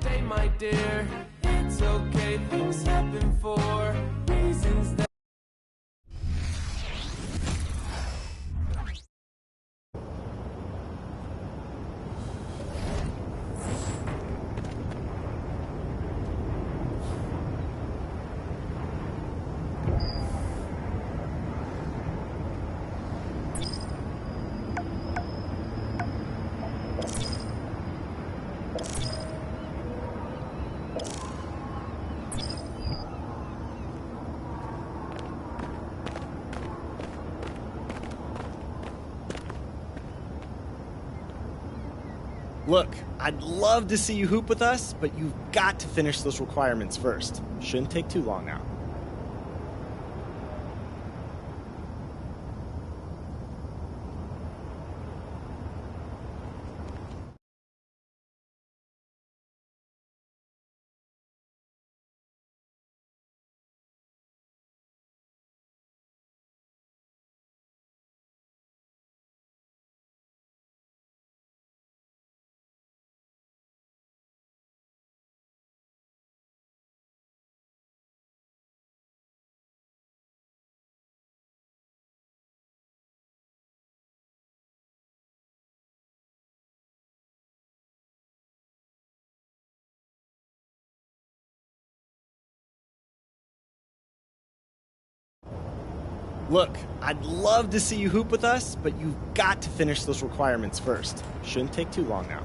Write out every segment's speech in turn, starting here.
day, my dear. It's okay, things happen for reasons that. Look, I'd love to see you hoop with us, but you've got to finish those requirements first. Shouldn't take too long now. Look, I'd love to see you hoop with us, but you've got to finish those requirements first. Shouldn't take too long now.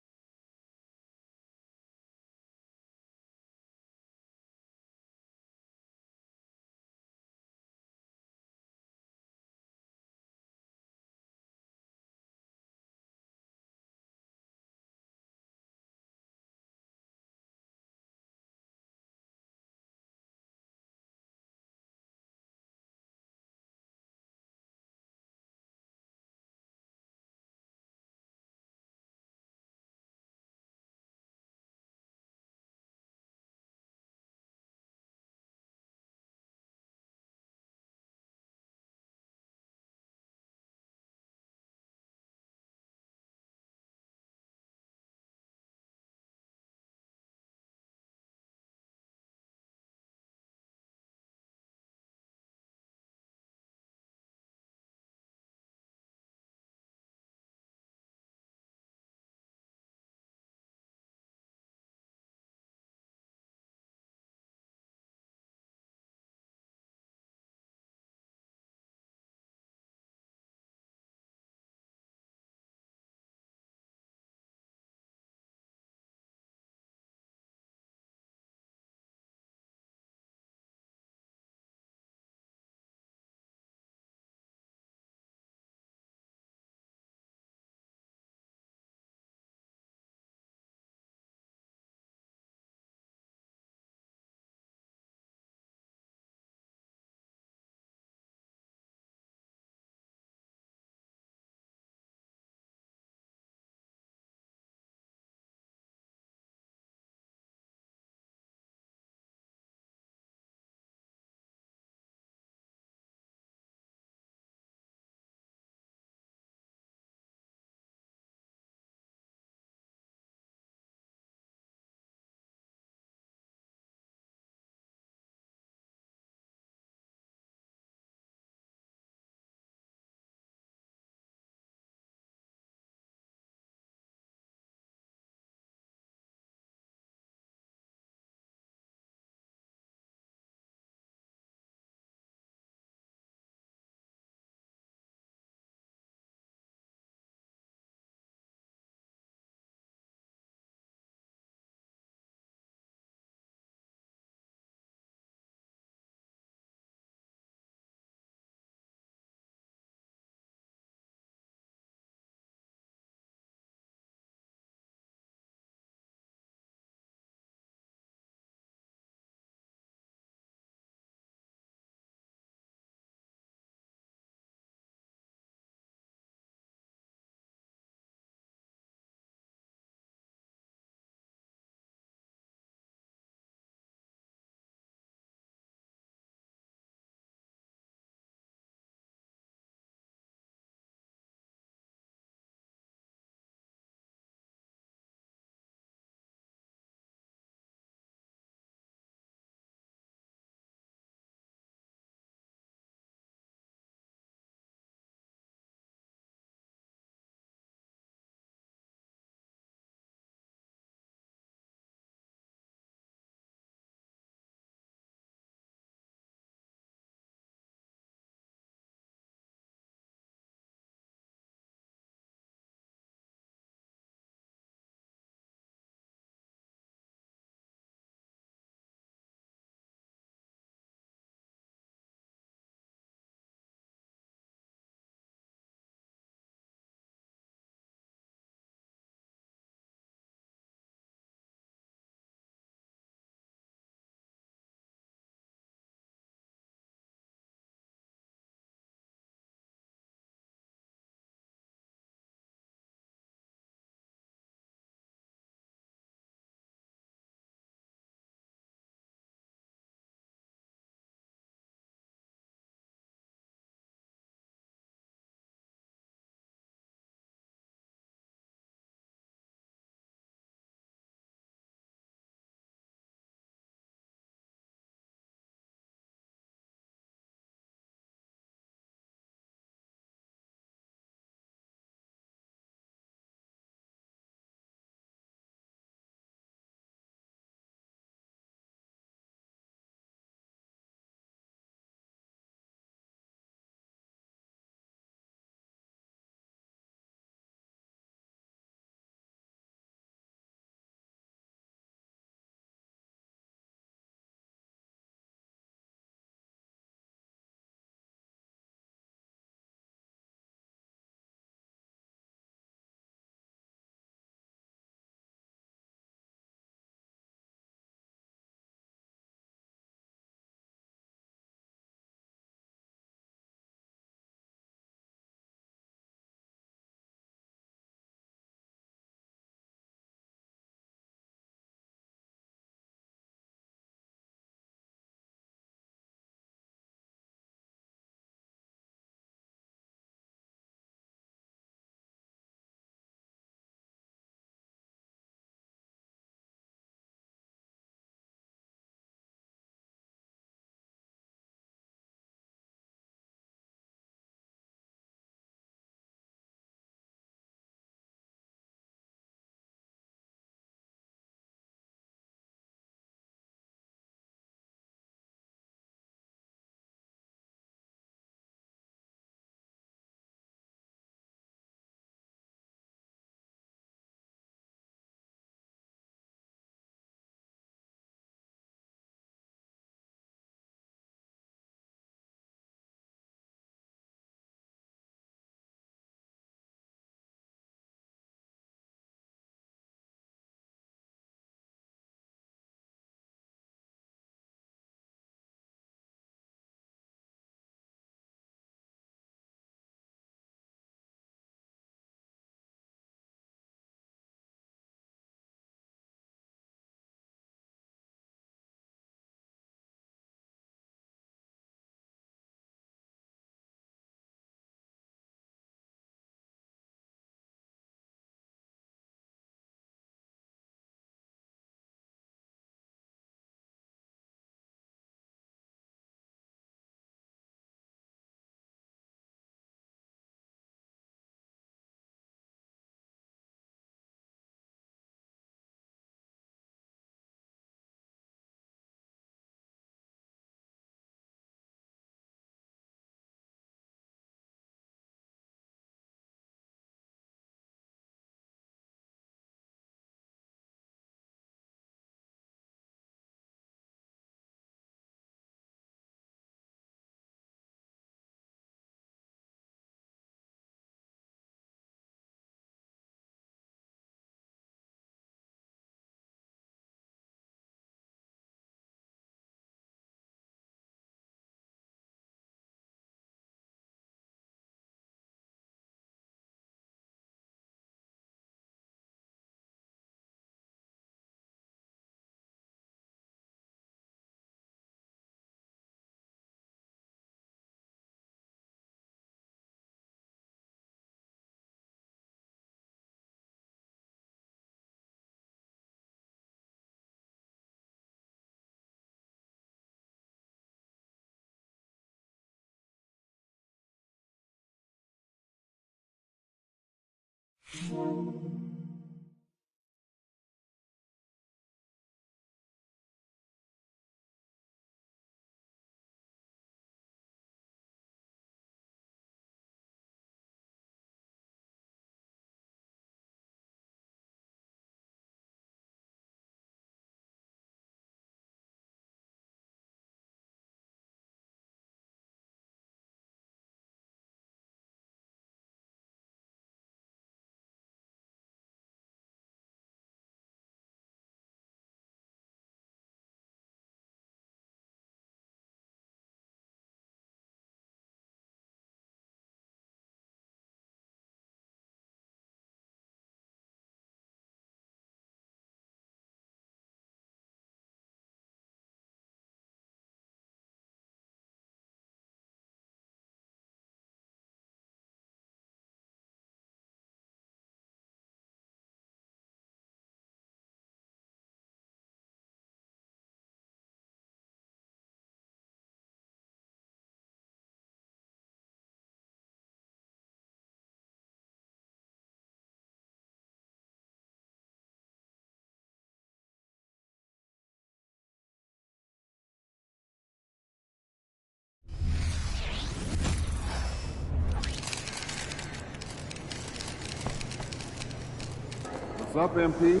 What's up, MP?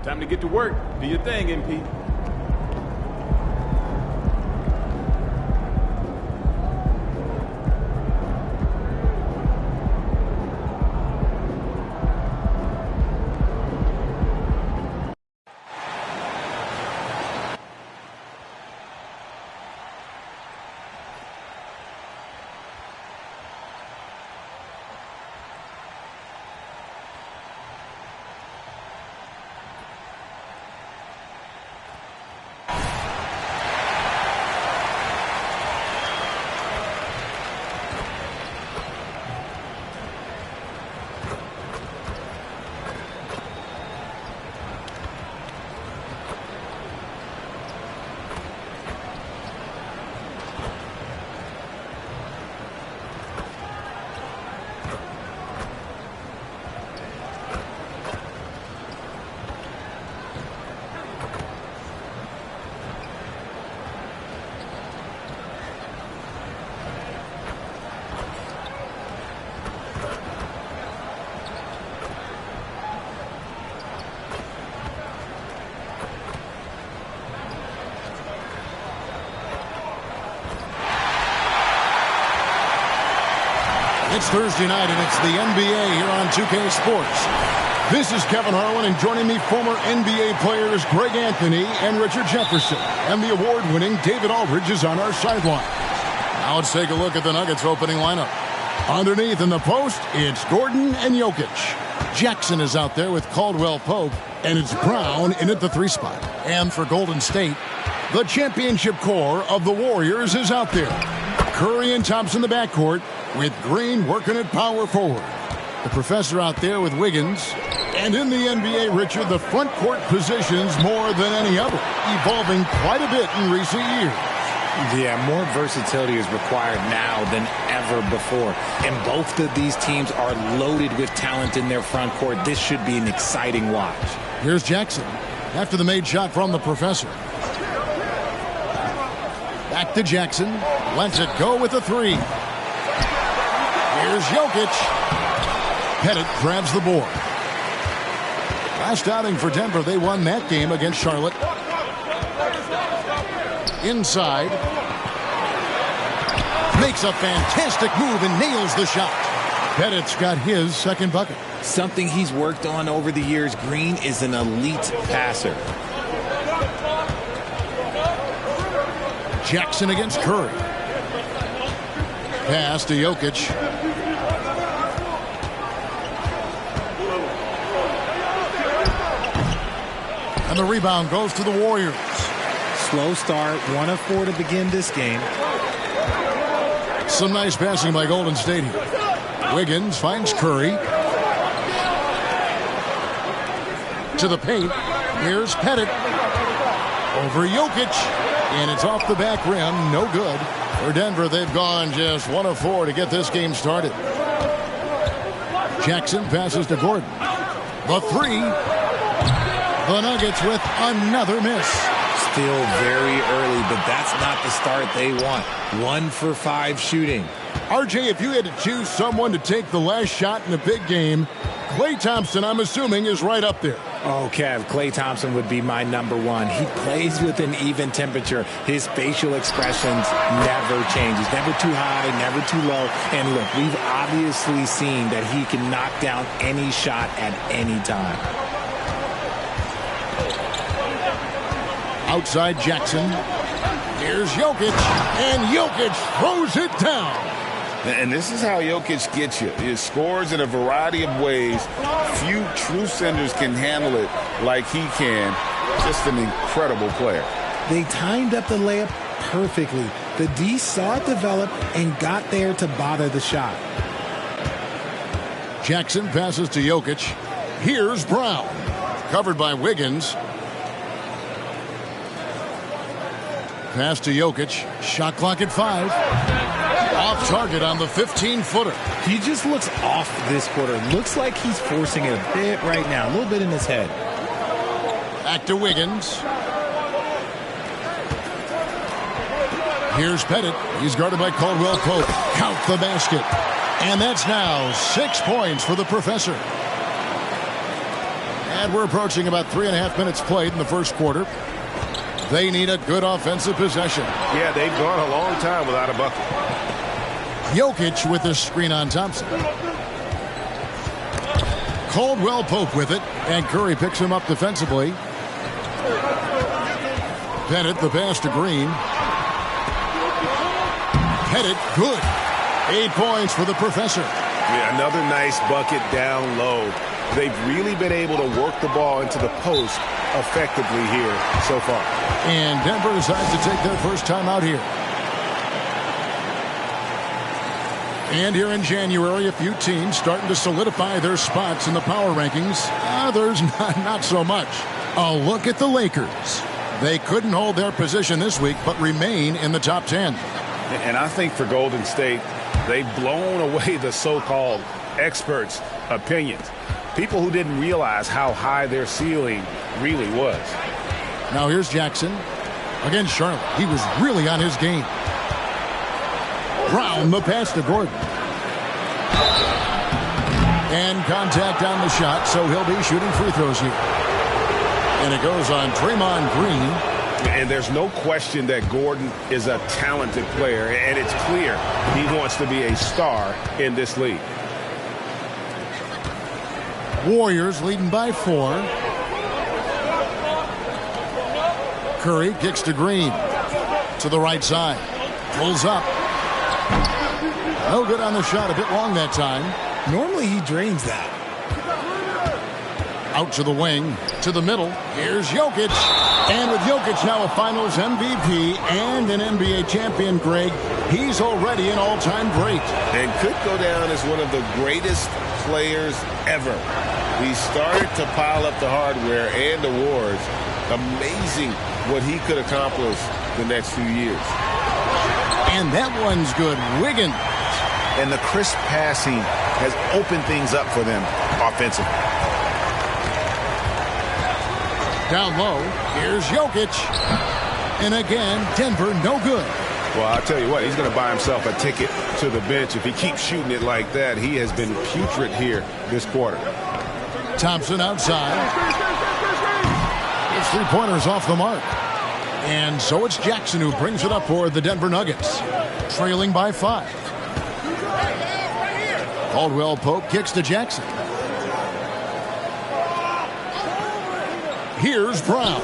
Time to get to work. Do your thing, MP. It's Thursday night, and it's the NBA here on 2K Sports. This is Kevin Harlan, and joining me, former NBA players Greg Anthony and Richard Jefferson. And the award-winning David Aldridge is on our sideline. Now let's take a look at the Nuggets' opening lineup. Underneath in the post, it's Gordon and Jokic. Jackson is out there with Caldwell Pope, and it's Brown in at the 3 spot. And for Golden State, the championship core of the Warriors is out there. Curry and Thompson in the backcourt, with Green working at power forward. The professor out there with Wiggins. And in the NBA, Richard, the front court positions more than any other, evolving quite a bit in recent years. Yeah, more versatility is required now than ever before. And both of these teams are loaded with talent in their front court. This should be an exciting watch. Here's Jackson after the made shot from the professor. Back to Jackson. Lets it go with the 3. Here's Jokic. Pettit grabs the board. Last outing for Denver, they won that game against Charlotte. Inside. Makes a fantastic move and nails the shot. Pettit's got his second bucket. Something he's worked on over the years. Green is an elite passer. Jackson against Curry. Pass to Jokic. And the rebound goes to the Warriors. Slow start, 1 of 4 to begin this game. Some nice passing by Golden State here. Wiggins finds Curry. To the paint. Here's Pettit. Over Jokic. And it's off the back rim. No good. For Denver, they've gone just 1 of 4 to get this game started. Jackson passes to Gordon. The three. The Nuggets with another miss. Still very early, but that's not the start they want. 1 for 5 shooting. RJ, if you had to choose someone to take the last shot in a big game, Klay Thompson, I'm assuming, is right up there. Oh, Kev, Klay Thompson would be my number one. He plays with an even temperature. His facial expressions never change. He's never too high, never too low. And look, we've obviously seen that he can knock down any shot at any time. Outside Jackson. Here's Jokic, and Jokic throws it down. And this is how Jokic gets you. He scores in a variety of ways. Few true senders can handle it like he can. Just an incredible player. They timed up the layup perfectly. The D saw it develop and got there to bother the shot. Jackson passes to Jokic. Here's Brown. Covered by Wiggins. Pass to Jokic. Shot clock at 5. Off target on the 15-footer. He just looks off this quarter. Looks like he's forcing it a bit right now. A little bit in his head. Back to Wiggins. Here's Pettit. He's guarded by Caldwell Pope. Count the basket. And that's now 6 points for the professor. And we're approaching about 3.5 minutes played in the first quarter. They need a good offensive possession. Yeah, they've gone a long time without a bucket. Jokic with the screen on Thompson. Caldwell Pope with it, and Curry picks him up defensively. Pettit, the pass to Green. Pettit, good. 8 points for the professor. Yeah, another nice bucket down low. They've really been able to work the ball into the post effectively here so far. And Denver decides to take their first time out here. And here in January, a few teams starting to solidify their spots in the power rankings. Others, not so much. A look at the Lakers. They couldn't hold their position this week, but remain in the top 10. And I think for Golden State, they've blown away the so-called experts' opinions. People who didn't realize how high their ceiling really was. Now here's Jackson. Against Charlotte. He was really on his game. Brown, the pass to Gordon. And contact on the shot, so he'll be shooting free throws here. And it goes on Draymond Green. And there's no question that Gordon is a talented player, and it's clear he wants to be a star in this league. Warriors leading by 4. Curry kicks to Green. To the right side. Pulls up. No good on the shot. A bit long that time. Normally he drains that. Out to the wing. To the middle. Here's Jokic. And with Jokic now a Finals MVP and an NBA champion, Greg, he's already an all-time great. And could go down as one of the greatest players ever. He started to pile up the hardware and awards. Amazing what he could accomplish the next few years. And that one's good. Wiggins. And the crisp passing has opened things up for them offensively. Down low, here's Jokic. And again, Denver no good. Well, I'll tell you what, he's going to buy himself a ticket to the bench. If he keeps shooting it like that, he has been putrid here this quarter. Thompson outside. His three-pointers off the mark. And so it's Jackson who brings it up for the Denver Nuggets. Trailing by 5. Caldwell Pope kicks to Jackson. Here's Brown.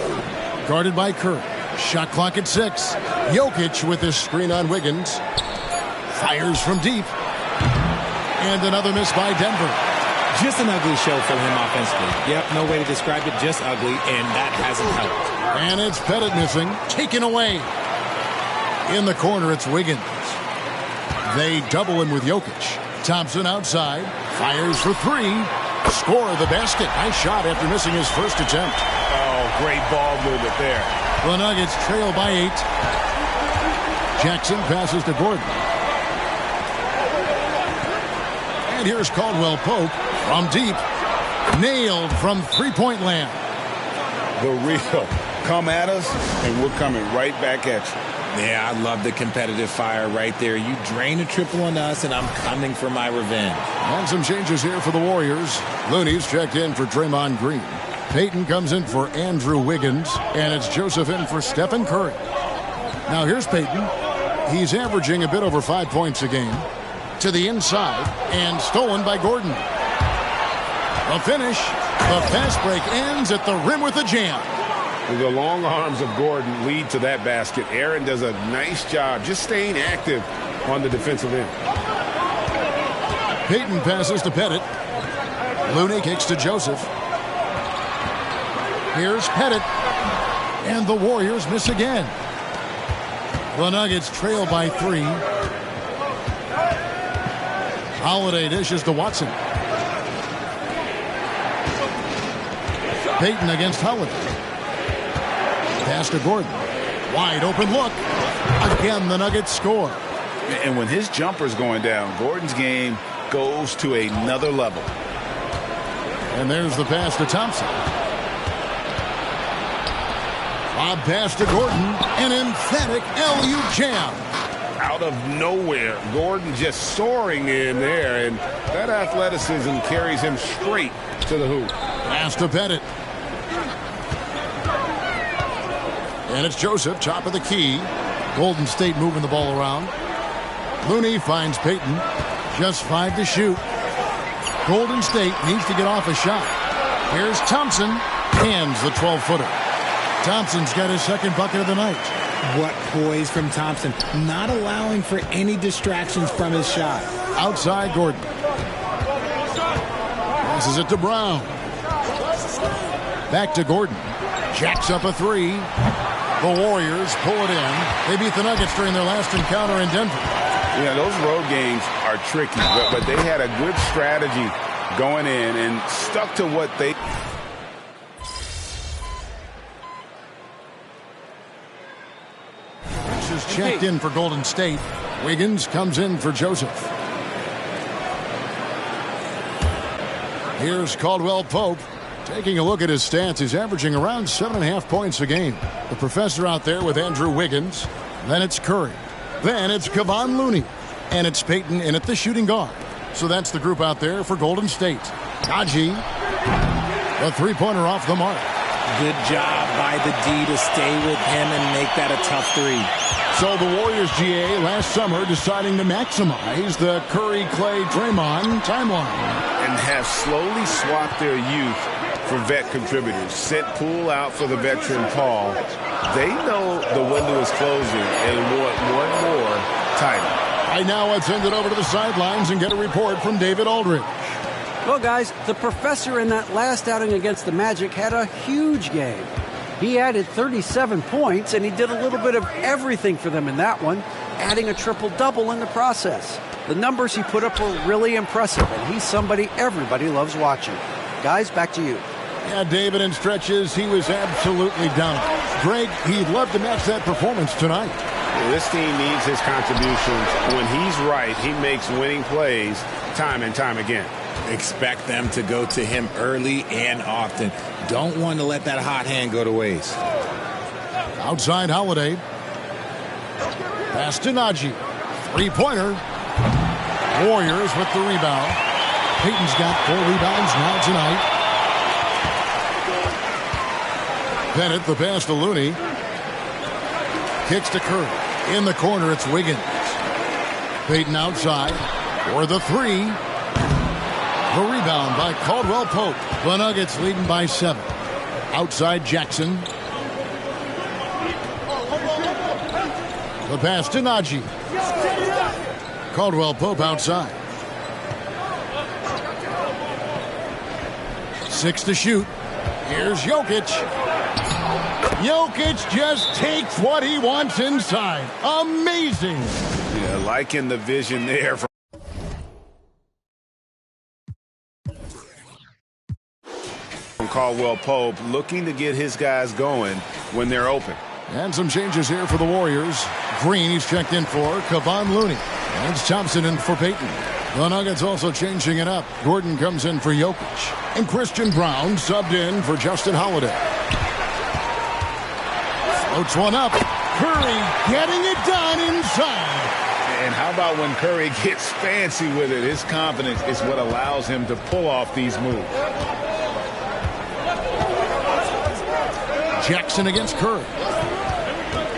Guarded by Curry. Shot clock at 6. Jokic with his screen on Wiggins. Fires from deep. And another miss by Denver. Just an ugly show for him offensively. Yep, no way to describe it, just ugly, and that hasn't helped. And it's Pettit missing. Taken away. In the corner, it's Wiggins. They double him with Jokic. Thompson outside. Fires for 3. Score the basket. Nice shot after missing his first attempt. Oh, great ball movement there. The Nuggets trail by 8. Jackson passes to Gordon. And here's Caldwell Pope. From deep. Nailed from three-point land. The real. Come at us, and we're coming right back at you. Yeah, I love the competitive fire right there. You drain a triple on us, and I'm coming for my revenge. And some changes here for the Warriors. Looney's checked in for Draymond Green. Payton comes in for Andrew Wiggins, and it's Joseph in for Stephen Curry. Now here's Payton. He's averaging a bit over 5 points a game. To the inside, and stolen by Gordon. The finish. The fast break ends at the rim with a jam. The long arms of Gordon lead to that basket. Aaron does a nice job just staying active on the defensive end. Payton passes to Pettit. Looney kicks to Joseph. Here's Pettit. And the Warriors miss again. The Nuggets trail by 3. Holiday dishes to Watson. Payton against Holiday. Pass to Gordon. Wide open look. Again, the Nuggets score. And when his jumper's going down, Gordon's game goes to another level. And there's the pass to Thompson. Lob pass to Gordon. An emphatic LU jam. Out of nowhere, Gordon just soaring in there, and that athleticism carries him straight to the hoop. Pass to Pettit. And it's Joseph, top of the key. Golden State moving the ball around. Looney finds Payton. Just 5 to shoot. Golden State needs to get off a shot. Here's Thompson. Hands the 12-footer. Thompson's got his second bucket of the night. What poise from Thompson. Not allowing for any distractions from his shot. Outside Gordon. Passes it to Brown. Back to Gordon. Jacks up a 3. The Warriors pull it in. They beat the Nuggets during their last encounter in Denver. Yeah, those road games are tricky, but they had a good strategy going in and stuck to what they... This is checked in for Golden State. Wiggins comes in for Joseph. Here's Caldwell Pope. Taking a look at his stats, he's averaging around 7.5 points a game. The professor out there with Andrew Wiggins. Then it's Curry. Then it's Kevon Looney. And it's Payton in at the shooting guard. So that's the group out there for Golden State. Gazzzzale, the three-pointer off the mark. Good job by the D to stay with him and make that a tough 3. So the Warriors GA last summer deciding to maximize the Curry, Clay, Draymond timeline. And have slowly swapped their youth for vet contributors. Sent Poole out for the veteran Paul. They know the window is closing and want one more title. Right now, let's send it over to the sidelines and get a report from David Aldridge. Well, guys, the professor in that last outing against the Magic had a huge game. He added 37 points, and he did a little bit of everything for them in that one, adding a triple-double in the process. The numbers he put up were really impressive, and he's somebody everybody loves watching. Guys, back to you. Yeah, David, in stretches, he was absolutely dominant. Greg, he'd love to match that performance tonight. This team needs his contributions. When he's right, he makes winning plays time and time again. Expect them to go to him early and often. Don't want to let that hot hand go to waste. Outside Holiday. Pass to Najee. Three-pointer. Warriors with the rebound. Payton's got 4 rebounds now tonight. Pettit, the pass to Looney. Kicks to Curry. In the corner, it's Wiggins. Payton outside for the 3. The rebound by Caldwell Pope. The Nuggets leading by 7. Outside Jackson. The pass to Najee. Caldwell Pope outside. 6 to shoot. Here's Jokic. Jokic just takes what he wants inside. Amazing. Yeah, liking the vision there from Caldwell Pope, looking to get his guys going when they're open. And some changes here for the Warriors. Green, he's checked in for Kevon Looney. And it's Thompson in for Payton. The Nuggets also changing it up. Gordon comes in for Jokic. And Christian Brown subbed in for Justin Holiday. Floats one up. Curry getting it done inside. And how about when Curry gets fancy with it? His confidence is what allows him to pull off these moves. Jackson against Curry.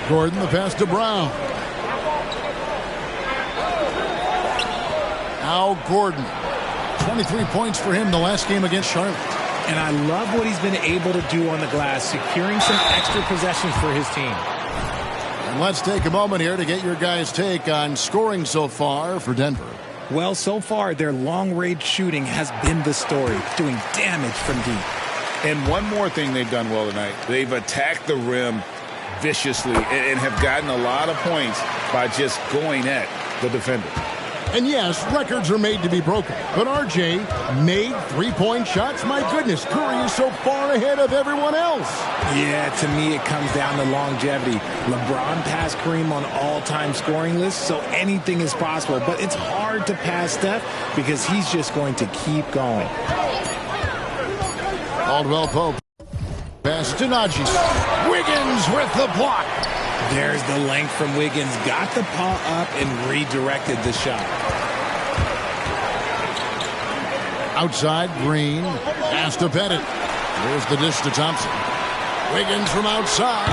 Gordon the pass to Brown. Now Gordon. 23 points for him the last game against Charlotte. And I love what he's been able to do on the glass, securing some extra possessions for his team. And let's take a moment here to get your guys' take on scoring so far for Denver. Well, so far, their long-range shooting has been the story, doing damage from deep. And one more thing they've done well tonight. They've attacked the rim viciously and have gotten a lot of points by just going at the defender. And yes, records are made to be broken. But RJ made three-point shots. My goodness, Curry is so far ahead of everyone else. Yeah, to me it comes down to longevity. LeBron passed Kareem on all-time scoring lists, so anything is possible. But it's hard to pass Steph because he's just going to keep going. Caldwell Pope. Pass to Najee. Wiggins with the block. There's the length from Wiggins. Got the paw up and redirected the shot. Outside, Green. Pass to Pettit. Here's the dish to Thompson. Wiggins from outside.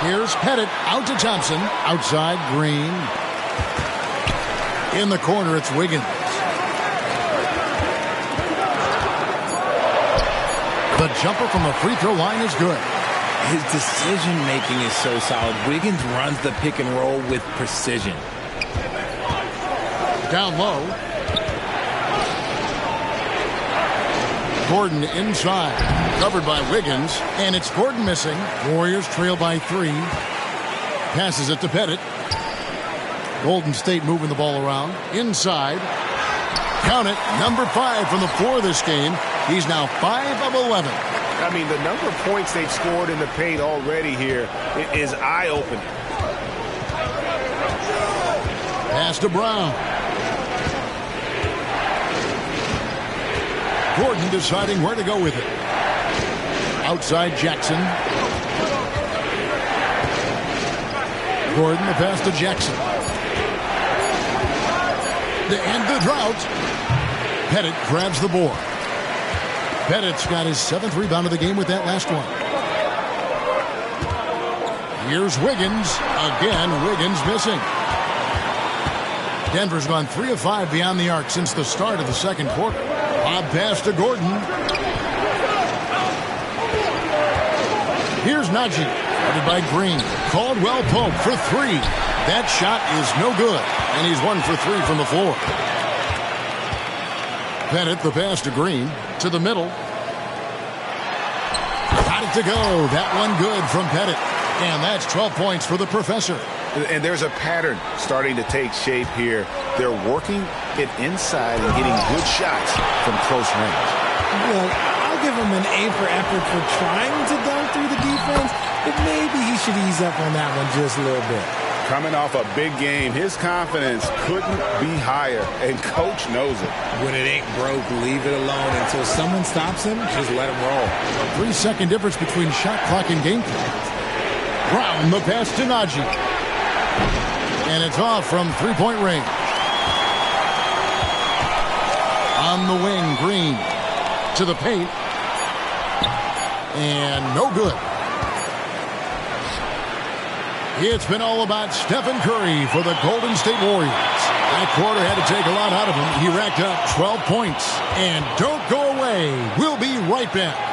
Here's Pettit out to Thompson. Outside, Green. In the corner, it's Wiggins. The jumper from the free throw line is good. His decision-making is so solid. Wiggins runs the pick and roll with precision. Down low. Gordon inside. Covered by Wiggins. And it's Gordon missing. Warriors trail by 3. Passes it to Pettit. Golden State moving the ball around. Inside. Count it. Number 5 from the floor this game. He's now 5 of 11. I mean, the number of points they've scored in the paint already here is eye-opening. Pass to Brown. Gordon deciding where to go with it. Outside Jackson. Gordon the pass to Jackson. To end the drought. Pettit grabs the board. Pettit's got his 7th rebound of the game with that last one. Here's Wiggins. Again, Wiggins missing. Denver's gone 3 of 5 beyond the arc since the start of the second quarter. Lob pass to Gordon. Here's Najee. Guarded by Green. Caldwell Pope for 3. That shot is no good. And he's 1 for 3 from the floor. Pettit, the pass to Green. To the middle. Got it to go. That one good from Pettit. And that's 12 points for the professor. And there's a pattern starting to take shape here. They're working it inside and getting good shots from close range. Well, I'll give him an A for effort for trying to dunk through the defense, but maybe he should ease up on that one just a little bit. Coming off a big game, his confidence couldn't be higher, and coach knows it. When it ain't broke, leave it alone. Until someone stops him, just let him roll. A 3-second difference between shot clock and game clock. Brown, the pass to Najee. And it's off from three-point range. On the wing, Green to the paint. And no good. It's been all about Stephen Curry for the Golden State Warriors. That quarter had to take a lot out of him. He racked up 12 points. And don't go away. We'll be right back.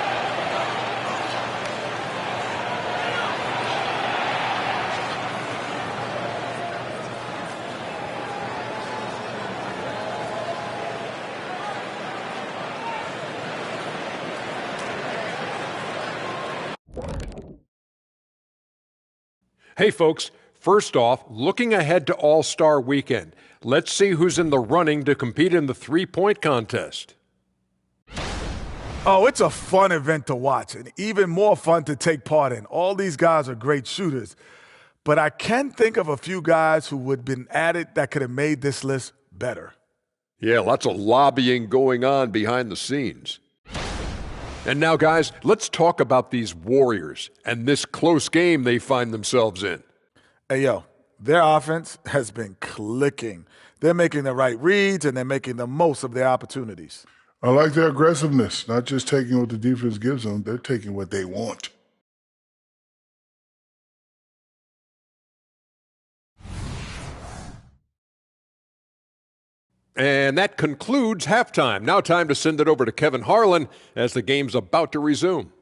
Hey folks, first off, looking ahead to All-Star Weekend, let's see who's in the running to compete in the three-point contest. Oh, it's a fun event to watch and even more fun to take part in. All these guys are great shooters, but I can think of a few guys who would have been added that could have made this list better. Yeah, lots of lobbying going on behind the scenes. And now, guys, let's talk about these Warriors and this close game they find themselves in. Hey, yo, their offense has been clicking. They're making the right reads, and they're making the most of their opportunities. I like their aggressiveness, not just taking what the defense gives them, they're taking what they want. And that concludes halftime. Now time to send it over to Kevin Harlan as the game's about to resume.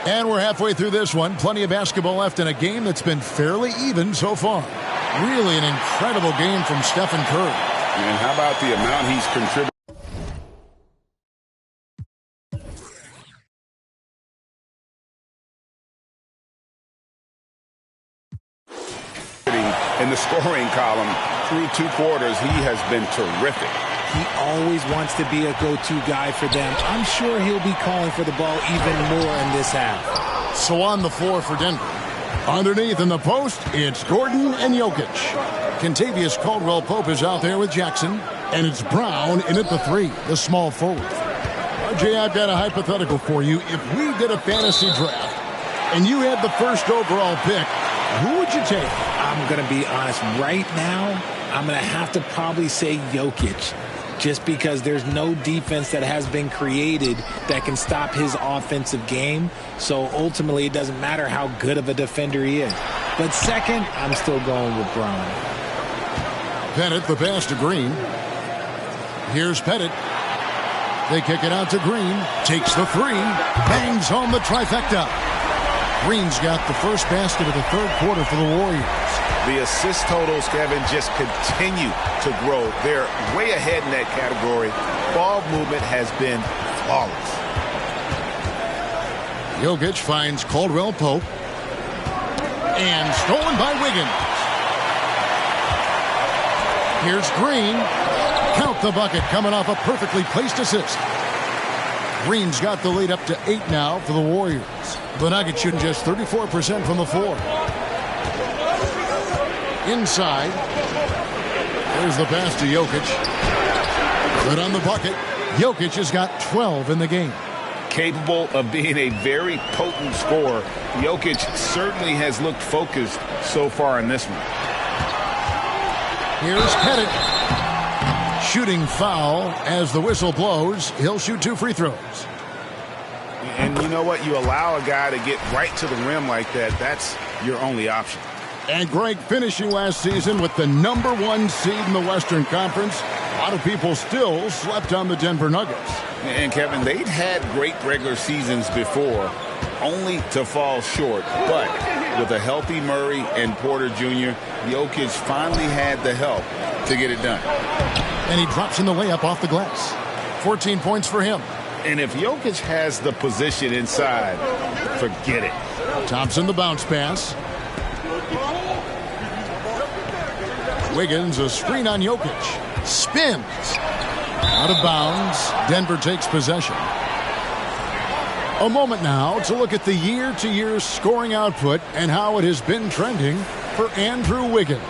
And we're halfway through this one. Plenty of basketball left in a game that's been fairly even so far. Really an incredible game from Stephen Curry. And how about the amount he's contributed? In the scoring column through 2 quarters, he has been terrific. He always wants to be a go-to guy for them. I'm sure he'll be calling for the ball even more in this half. So on the floor for Denver. Underneath in the post, it's Gordon and Jokic. Kentavious Caldwell-Pope is out there with Jackson. And it's Brown in at the 3, the small forward. RJ, I've got a hypothetical for you. If we did a fantasy draft and you had the first overall pick, who would you take? I'm going to be honest. Right now, I'm going to have to probably say Jokic, just because there's no defense that has been created that can stop his offensive game. So ultimately, it doesn't matter how good of a defender he is. But second, I'm still going with Brown. Pettit, the pass to Green. Here's Pettit. They kick it out to Green. Takes the 3. Bangs home the trifecta. Green's got the first basket of the 3rd quarter for the Warriors. The assist totals, Kevin, just continue to grow. They're way ahead in that category. Ball movement has been flawless. Jokic finds Caldwell-Pope. And stolen by Wiggins. Here's Green. Count the bucket, coming off a perfectly placed assist. Green's got the lead up to 8 now for the Warriors. The Nuggets shooting just 34% from the floor. Inside. There's the pass to Jokic. Good on the bucket. Jokic has got 12 in the game. Capable of being a very potent scorer. Jokic certainly has looked focused so far in this one. Here's Pettit. Shooting foul as the whistle blows. He'll shoot 2 free throws. And you know what? You allow a guy to get right to the rim like that. That's your only option. And Greg finishing last season with the #1 seed in the Western Conference. A lot of people still slept on the Denver Nuggets. And Kevin, they'd had great regular seasons before, only to fall short. But with a healthy Murray and Porter Jr., Jokic finally had the help to get it done. And he drops in the layup off the glass. 14 points for him. And if Jokic has the position inside, forget it. Thompson the bounce pass. Wiggins a screen on Jokic. Spins. Out of bounds. Denver takes possession. A moment now to look at the year-to-year scoring output and how it has been trending for Andrew Wiggins.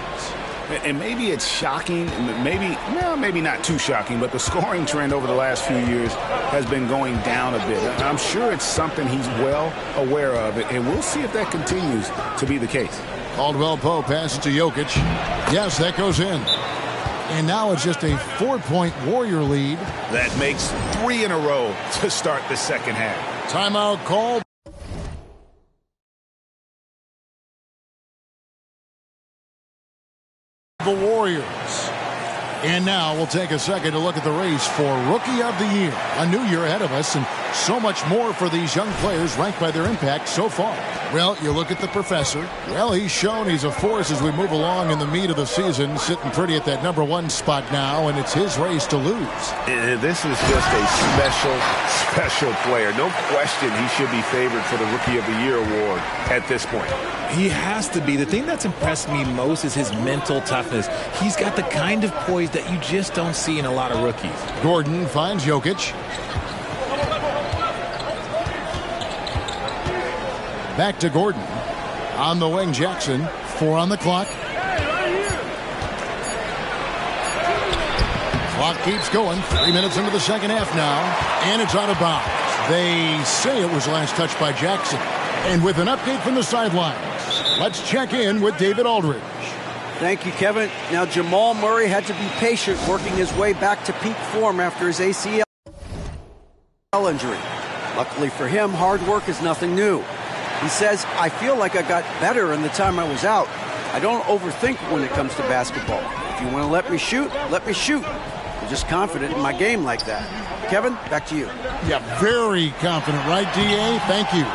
And maybe it's shocking, maybe not too shocking, but the scoring trend over the last few years has been going down a bit. I'm sure it's something he's well aware of, and we'll see if that continues to be the case. Caldwell-Pope passes to Jokic. Yes, that goes in. And now it's just a 4-point Warrior lead. That makes 3 in a row to start the second half. Timeout called. The Warriors. And now we'll take a second to look at the race for Rookie of the Year. A new year ahead of us and so much more for these young players ranked by their impact so far. Well, you look at the professor. Well, he's shown he's a force as we move along in the meat of the season, sitting pretty at that #1 spot now, and it's his race to lose. This is just a special player. No question he should be favored for the Rookie of the Year award at this point. He has to be. The thing that's impressed me most is his mental toughness. He's got the kind of poise threes that you just don't see in a lot of rookies. Gordon finds Jokic. Back to Gordon. On the wing, Jackson. 4 on the clock. Clock keeps going. 3 minutes into the second half now. And it's out of bounds. They say it was last touched by Jackson. And with an update from the sidelines, let's check in with David Aldridge. Thank you, Kevin. Now, Jamal Murray had to be patient working his way back to peak form after his ACL injury. Luckily for him, hard work is nothing new. He says, I feel like I got better in the time I was out. I don't overthink when it comes to basketball. If you want to let me shoot, let me shoot. I'm just confident in my game like that. Kevin, back to you. Yeah, very confident, right, D.A.? Thank you.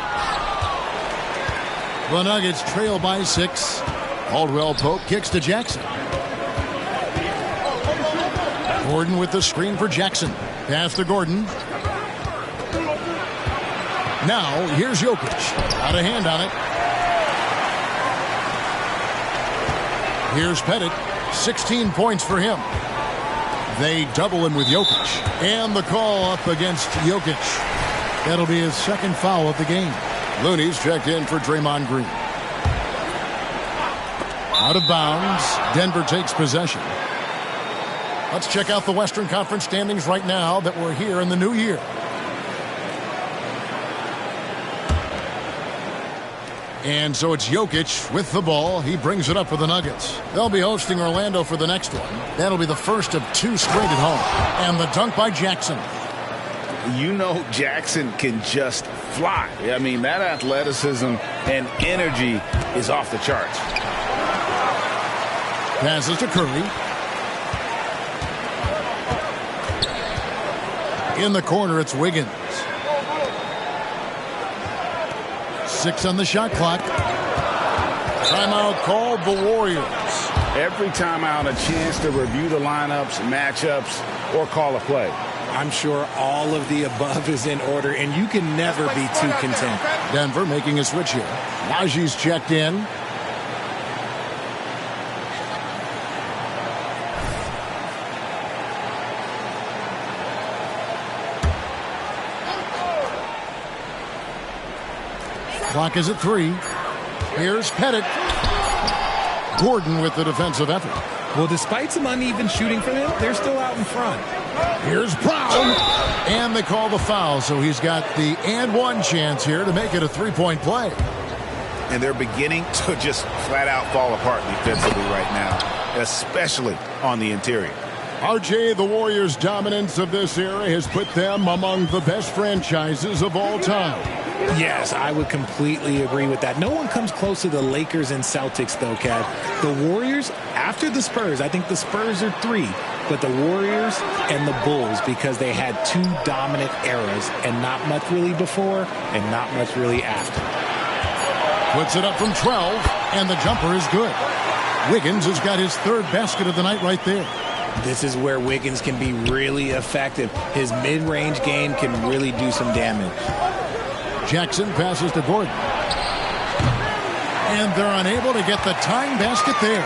The Nuggets trail by 6. Caldwell Pope kicks to Jackson. Gordon with the screen for Jackson. Pass to Gordon. Now, here's Jokic. Out of hand on it. Here's Pettit. 16 points for him. They double him with Jokic. And the call up against Jokic. That'll be his second foul of the game. Looney's checked in for Draymond Green. Out of bounds. Denver takes possession. Let's check out the Western Conference standings right now that we're here in the new year. And so it's Jokic with the ball. He brings it up for the Nuggets. They'll be hosting Orlando for the next one. That'll be the first of 2 straight at home. And the dunk by Jackson. You know Jackson can just fly. I mean, that athleticism and energy is off the charts. Passes to Curry. In the corner, it's Wiggins. 6 on the shot clock. Timeout called the Warriors. Every timeout, a chance to review the lineups, matchups, or call a play. I'm sure all of the above is in order, and you can never be too content. Denver making a switch here. Najee's checked in. Clock is at 3. Here's Pettit. Gordon with the defensive effort. Well, despite some uneven shooting for them, they're still out in front. Here's Brown. And they call the foul, so he's got the and one chance here to make it a 3-point play. And they're beginning to just flat out fall apart defensively right now, especially on the interior. RJ, the Warriors' dominance of this era has put them among the best franchises of all time. Yes, I would completely agree with that. No one comes close to the Lakers and Celtics, though, Kev. The Warriors, after the Spurs, I think the Spurs are 3, but the Warriors and the Bulls, because they had 2 dominant eras and not much really before and not much really after. Puts it up from 12, and the jumper is good. Wiggins has got his 3rd basket of the night right there. This is where Wiggins can be really effective. His mid-range game can really do some damage. Jackson passes to Gordon. And they're unable to get the tying basket there.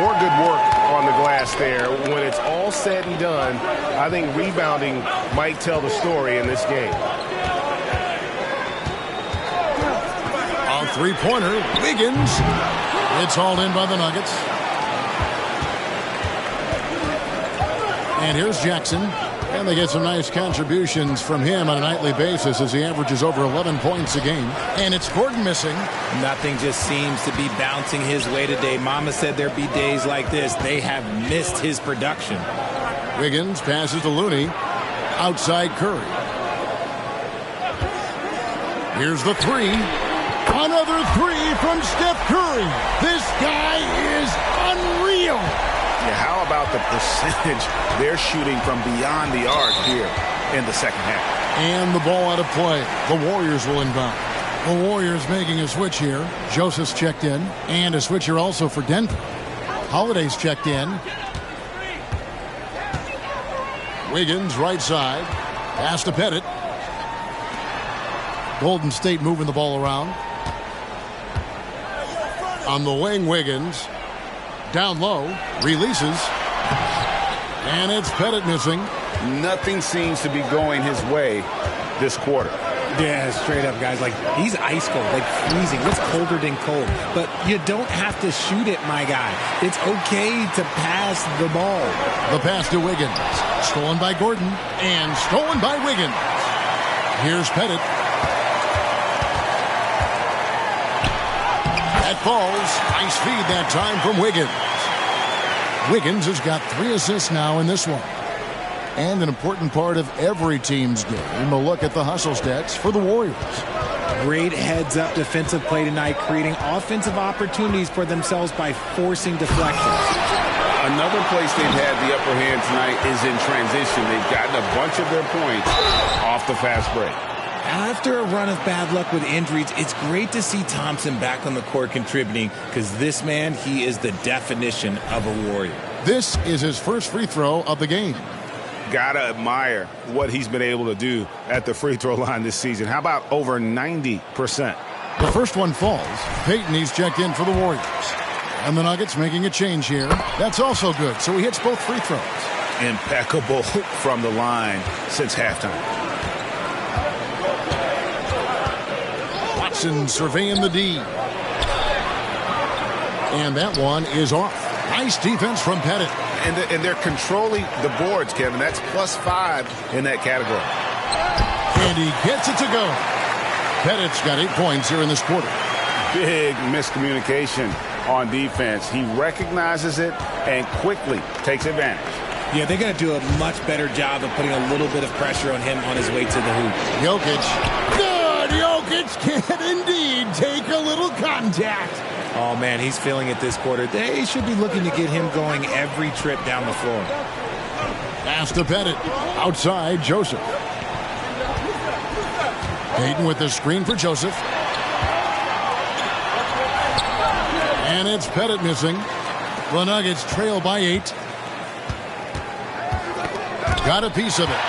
More good work on the glass there. When it's all said and done, I think rebounding might tell the story in this game. On 3-pointer, Wiggins. It's hauled in by the Nuggets. And here's Jackson. And they get some nice contributions from him on a nightly basis as he averages over 11 points a game. And it's Gordon missing. Nothing just seems to be bouncing his way today. Mama said there'd be days like this. They have missed his production. Wiggins passes to Looney. Outside Curry. Here's the 3. Another 3 from Steph Curry. This guy is unreal. Yeah, how about the percentage they're shooting from beyond the arc here in the second half? And the ball out of play. The Warriors will inbound. The Warriors making a switch here. Joseph's checked in. And a switch here also for Denver. Holiday's checked in. Wiggins right side. Pass to Pettit. Golden State moving the ball around. On the wing, Wiggins. Down low. Releases. And it's Pettit missing. Nothing seems to be going his way this quarter. Yeah, straight up, guys. Like, he's ice cold, like freezing. What's colder than cold? But you don't have to shoot it, my guy. It's okay to pass the ball. The pass to Wiggins. Stolen by Gordon. And stolen by Wiggins. Here's Pettit. That falls. Nice feed that time from Wiggins. Wiggins has got 3 assists now in this one. And an important part of every team's game, a look at the hustle stats for the Warriors. Great heads-up defensive play tonight, creating offensive opportunities for themselves by forcing deflections. Another place they've had the upper hand tonight is in transition. They've gotten a bunch of their points off the fast break. After a run of bad luck with injuries, it's great to see Thompson back on the court contributing, because this man, he is the definition of a Warrior. This is his first free throw of the game. Gotta admire what he's been able to do at the free throw line this season. How about over 90%? The first one falls. Payton, he's checked in for the Warriors. And the Nuggets making a change here. That's also good, so he hits both free throws. Impeccable from the line since halftime. Watson surveying the D. And that one is off. Nice defense from Pettit. And they're controlling the boards, Kevin. That's +5 in that category. And he gets it to go. Pettit's got 8 points here in this quarter. Big miscommunication on defense. He recognizes it and quickly takes advantage. Yeah, they're going to do a much better job of putting a little bit of pressure on him on his way to the hoop. Jokic. Good! Jokic can indeed take a little contact. Oh, man, he's feeling it this quarter. They should be looking to get him going every trip down the floor. Pass to Pettit. Outside, Joseph. Payton with the screen for Joseph. And it's Pettit missing. The Nuggets trail by 8. Got a piece of it.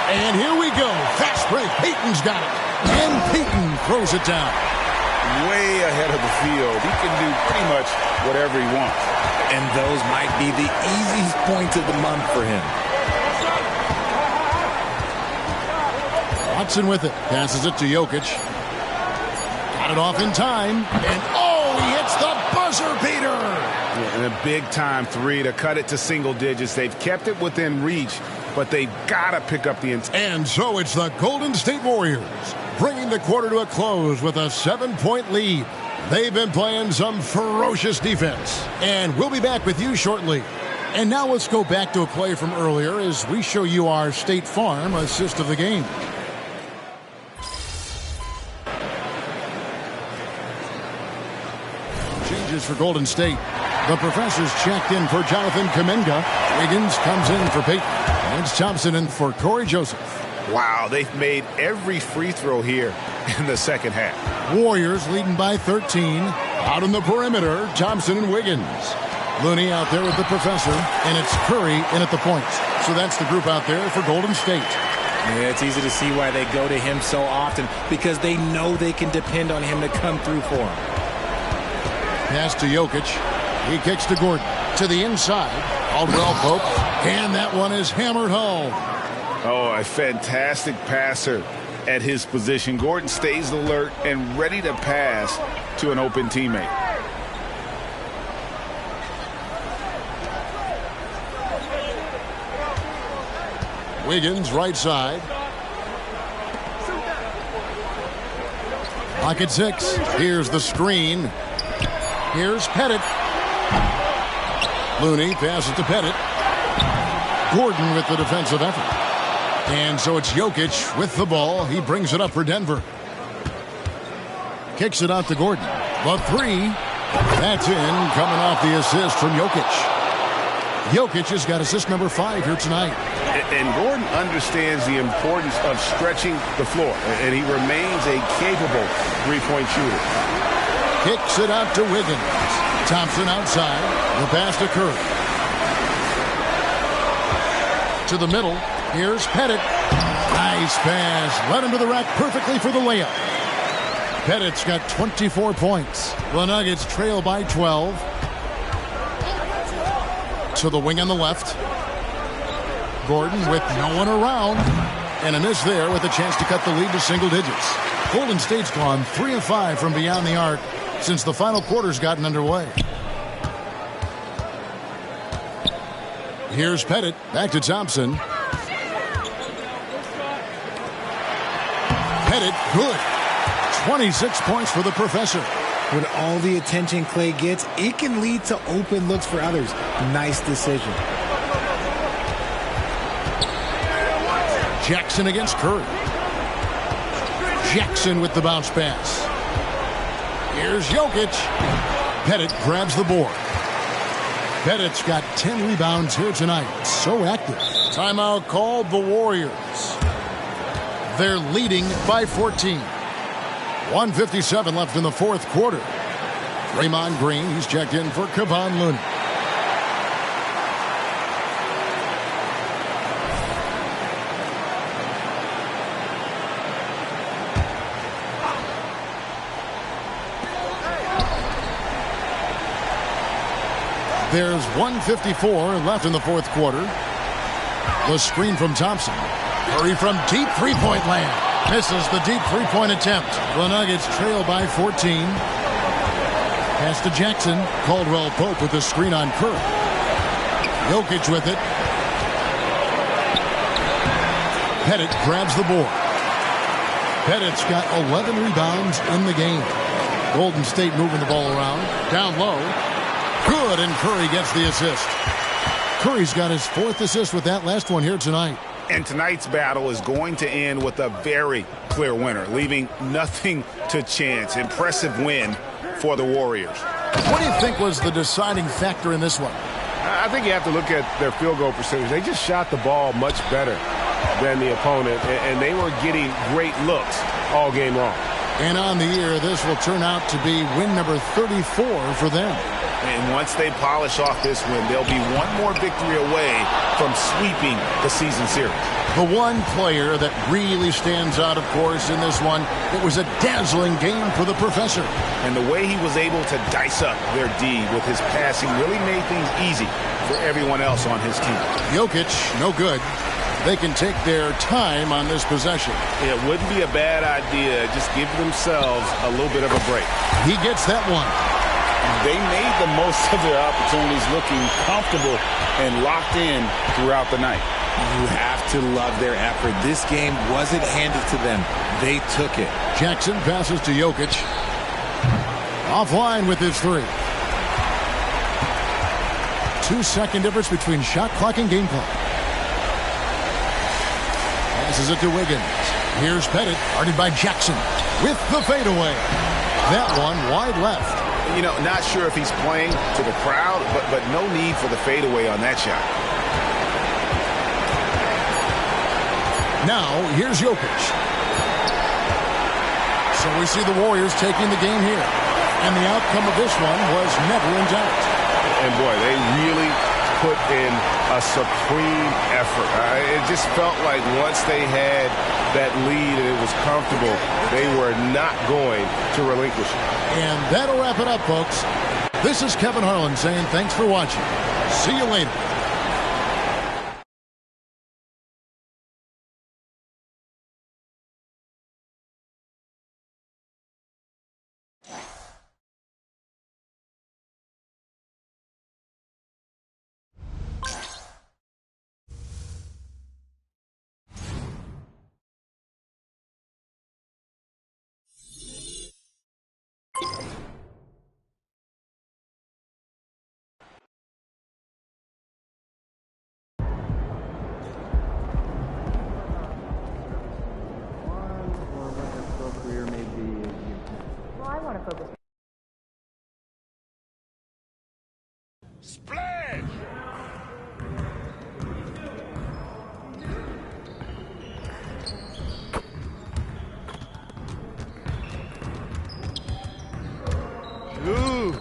And here we go. Fast break. Payton's got it. And Payton throws it down. Way ahead of the field. He can do pretty much whatever he wants. And those might be the easiest points of the month for him. Watson with it. Passes it to Jokic. Got it off in time. And he hits the buzzer beater. And a big-time 3 to cut it to single digits. They've kept it within reach, but they've got to pick up the intent. And so it's the Golden State Warriors bringing the quarter to a close with a 7-point lead. They've been playing some ferocious defense. And we'll be back with you shortly. And now let's go back to a play from earlier as we show you our State Farm assist of the game. Changes for Golden State. The professors checked in for Jonathan Kuminga. Wiggins comes in for Payton. And it's Thompson in for Corey Joseph. Wow, they've made every free throw here in the second half. Warriors leading by 13. Out on the perimeter, Thompson and Wiggins. Looney out there with the professor, and it's Curry in at the points. So that's the group out there for Golden State. Yeah, it's easy to see why they go to him so often, because they know they can depend on him to come through for them. Pass to Jokic. He kicks to Gordon. To the inside. Aldwell Pope. And that one is hammered home. Oh, a fantastic passer at his position. Gordon stays alert and ready to pass to an open teammate. Wiggins, right side. Lock at 6. Here's the screen. Here's Pettit. Looney passes to Pettit. Gordon with the defensive effort. And so it's Jokic with the ball. He brings it up for Denver. Kicks it out to Gordon. The 3. That's in, coming off the assist from Jokic. Jokic has got assist number 5 here tonight. And Gordon understands the importance of stretching the floor. And he remains a capable three-point shooter. Kicks it out to Wiggins. Thompson outside. The pass to Curry. To the middle. Here's Pettit. Nice pass. Led him to the rack perfectly for the layup. Pettit's got 24 points. The Nuggets trail by 12. to the wing on the left. Gordon with no one around. And a miss there with a chance to cut the lead to single digits. Golden State's gone 3 of 5 from beyond the arc since the final quarter's gotten underway. Here's Pettit. Back to Thompson. Pettit, good. 26 points for the professor. With all the attention Clay gets, it can lead to open looks for others. Nice decision. Jackson against Curry. Jackson with the bounce pass. Here's Jokic. Pettit grabs the board. Pettit's got 10 rebounds here tonight. So active. Timeout called the Warriors. They're leading by 14. 1:57 left in the fourth quarter. Draymond Green, he's checked in for Kevon Looney. There's 1:54 left in the fourth quarter. The screen from Thompson. Curry from deep three-point land. Misses the deep three-point attempt. The Nuggets trail by 14. Pass to Jackson. Caldwell Pope with the screen on Curry. Jokic with it. Pettit grabs the board. Pettit's got 11 rebounds in the game. Golden State moving the ball around. Down low. Good, and Curry gets the assist. Curry's got his 4th assist with that last one here tonight. And tonight's battle is going to end with a very clear winner, leaving nothing to chance. Impressive win for the Warriors. What do you think was the deciding factor in this one? I think you have to look at their field goal percentage. They just shot the ball much better than the opponent, and they were getting great looks all game long. And on the year, this will turn out to be win number 34 for them. And once they polish off this win, they'll be one more victory away from sweeping the season series. The one player that really stands out, of course, in this one, it was a dazzling game for the professor. And the way he was able to dice up their D with his passing really made things easy for everyone else on his team. Jokic, no good. They can take their time on this possession. It wouldn't be a bad idea. Just give themselves a little bit of a break. He gets that one. They made the most of their opportunities, looking comfortable and locked in throughout the night. You have to love their effort. This game wasn't handed to them. They took it. Jackson passes to Jokic. Offline with his 3. 2-second difference between shot clock and game clock. Passes it to Wiggins. Here's Pettit, guarded by Jackson with the fadeaway. That one wide left. You know, not sure if he's playing to the crowd, but no need for the fadeaway on that shot. Now, here's Jokic. So we see the Warriors taking the game here. And the outcome of this one was never in doubt. And boy, they really put in a supreme effort. It just felt like once they had that lead and it was comfortable, they were not going to relinquish it. And that'll wrap it up, folks. This is Kevin Harlan saying thanks for watching. See you later. Splash! Ooh.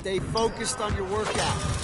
Stay focused on your workout.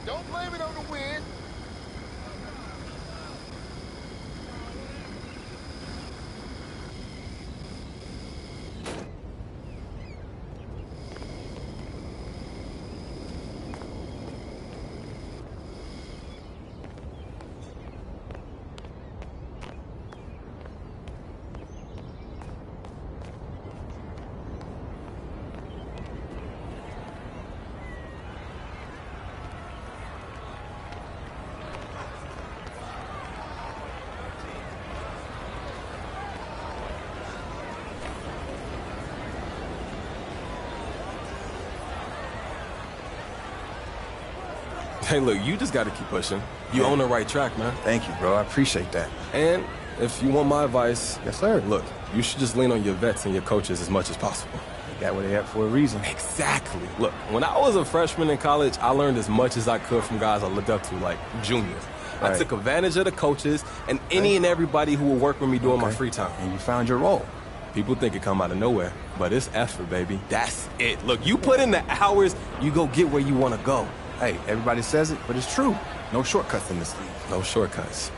Don't blame it on the wind. Hey, look, you just got to keep pushing. You on the right track, man. Thank you, bro. I appreciate that. And if you want my advice, yes, sir. Look, you should just lean on your vets and your coaches as much as possible. They got where they at for a reason. Exactly. Look, when I was a freshman in college, I learned as much as I could from guys I looked up to, like juniors. Right. I took advantage of the coaches and any and everybody who would work with me during my free time. And you found your role. People think it come out of nowhere, but it's effort, baby. That's it. Look, you put in the hours, you go get where you want to go. Hey, everybody says it, but it's true. No shortcuts in this league. No shortcuts.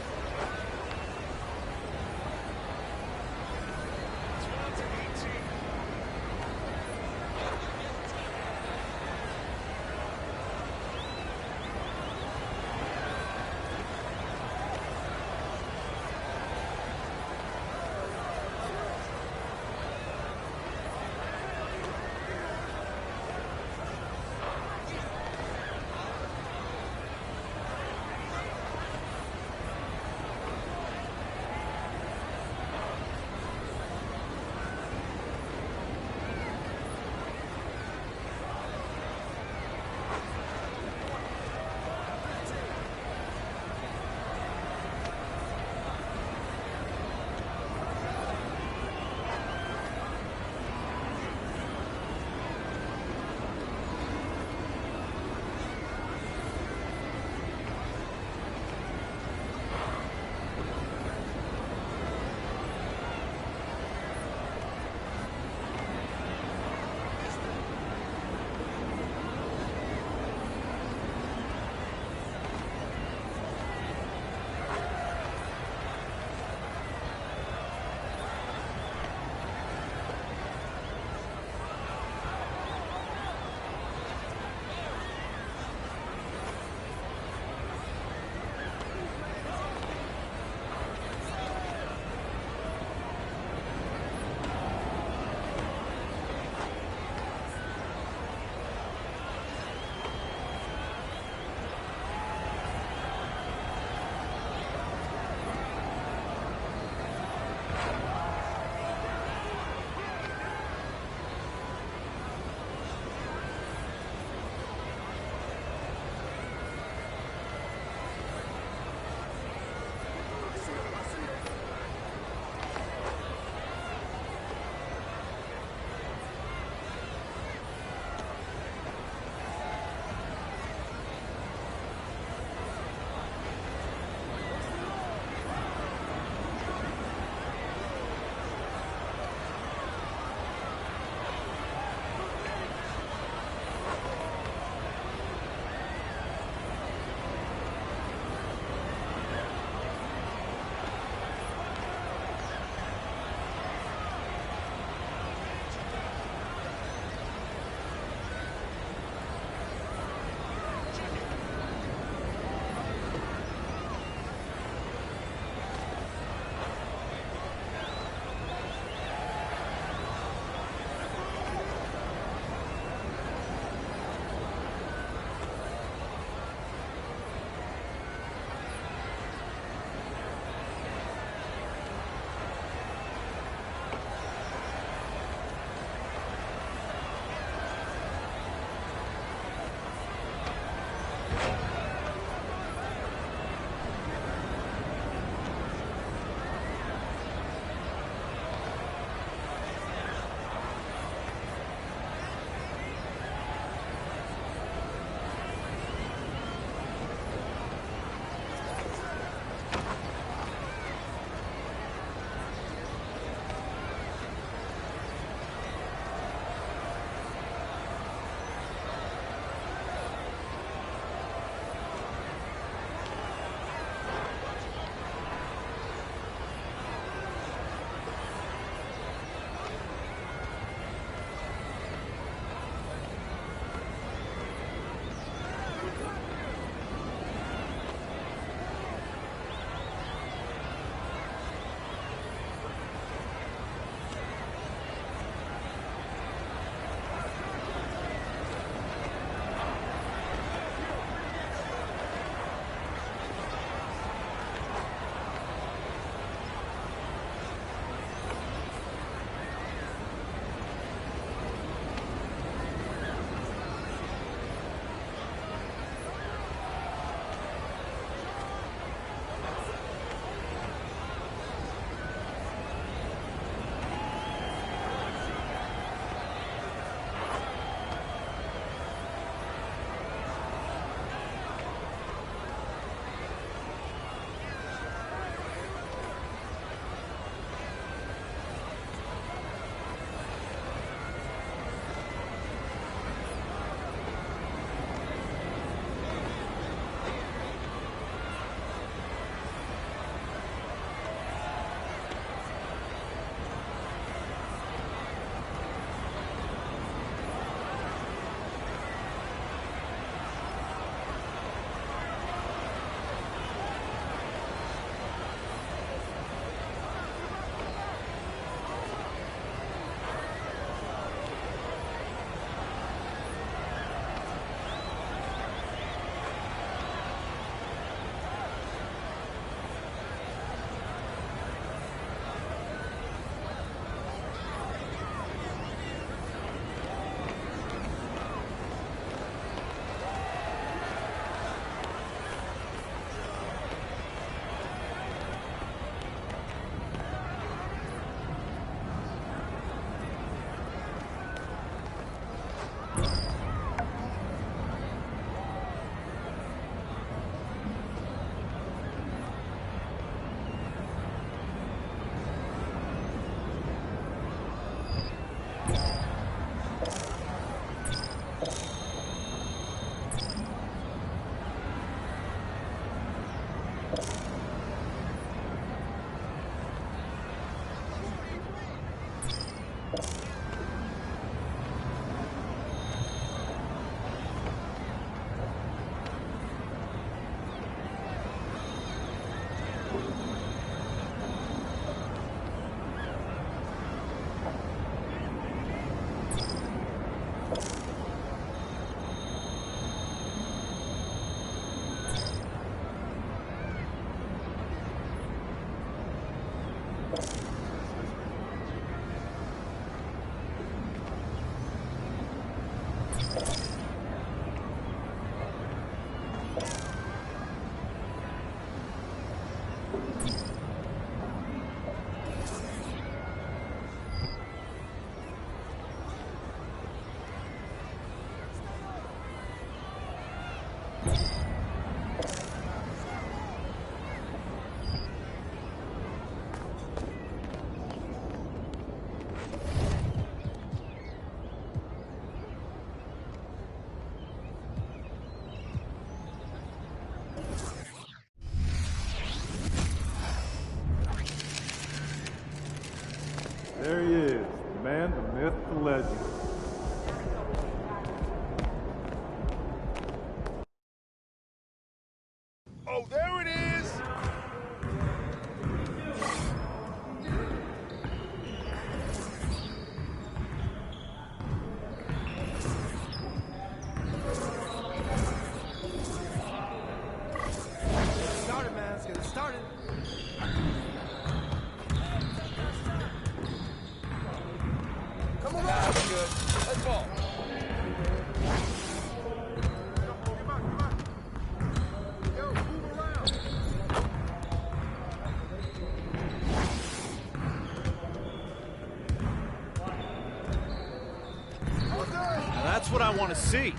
see.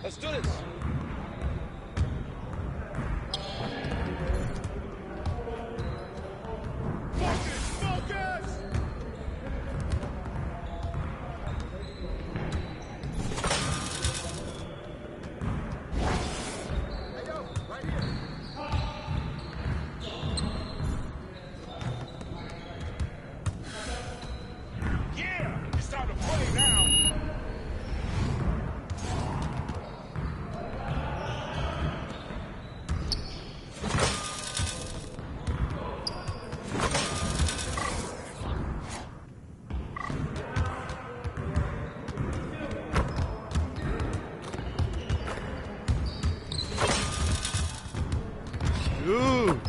Let's do this. Ooh.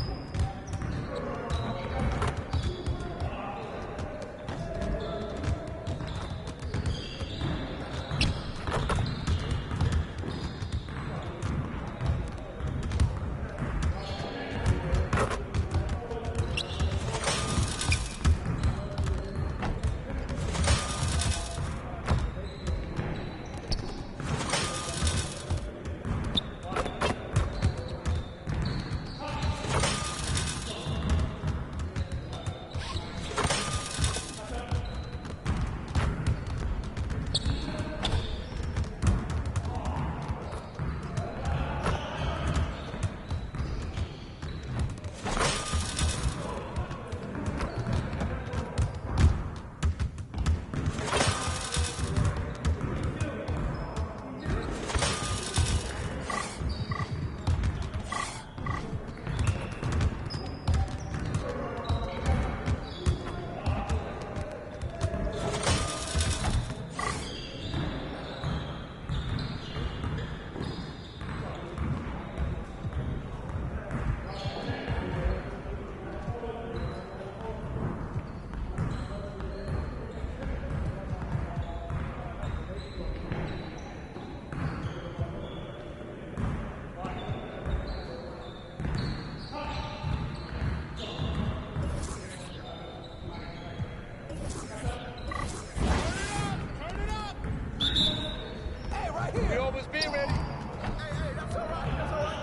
We always be ready. Hey, that's all right. That's all right.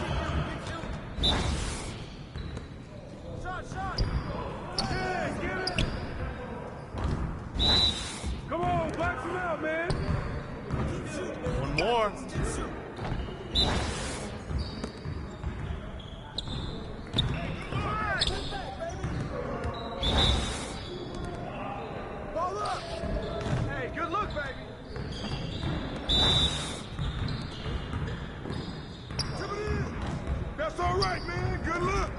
Keep shooting. Shot. Yeah, get it. Come on, box him out, man. Keep shooting, man. One more. Keep shooting. Ball up. Hey, good look, baby. That's all right, man. Good luck.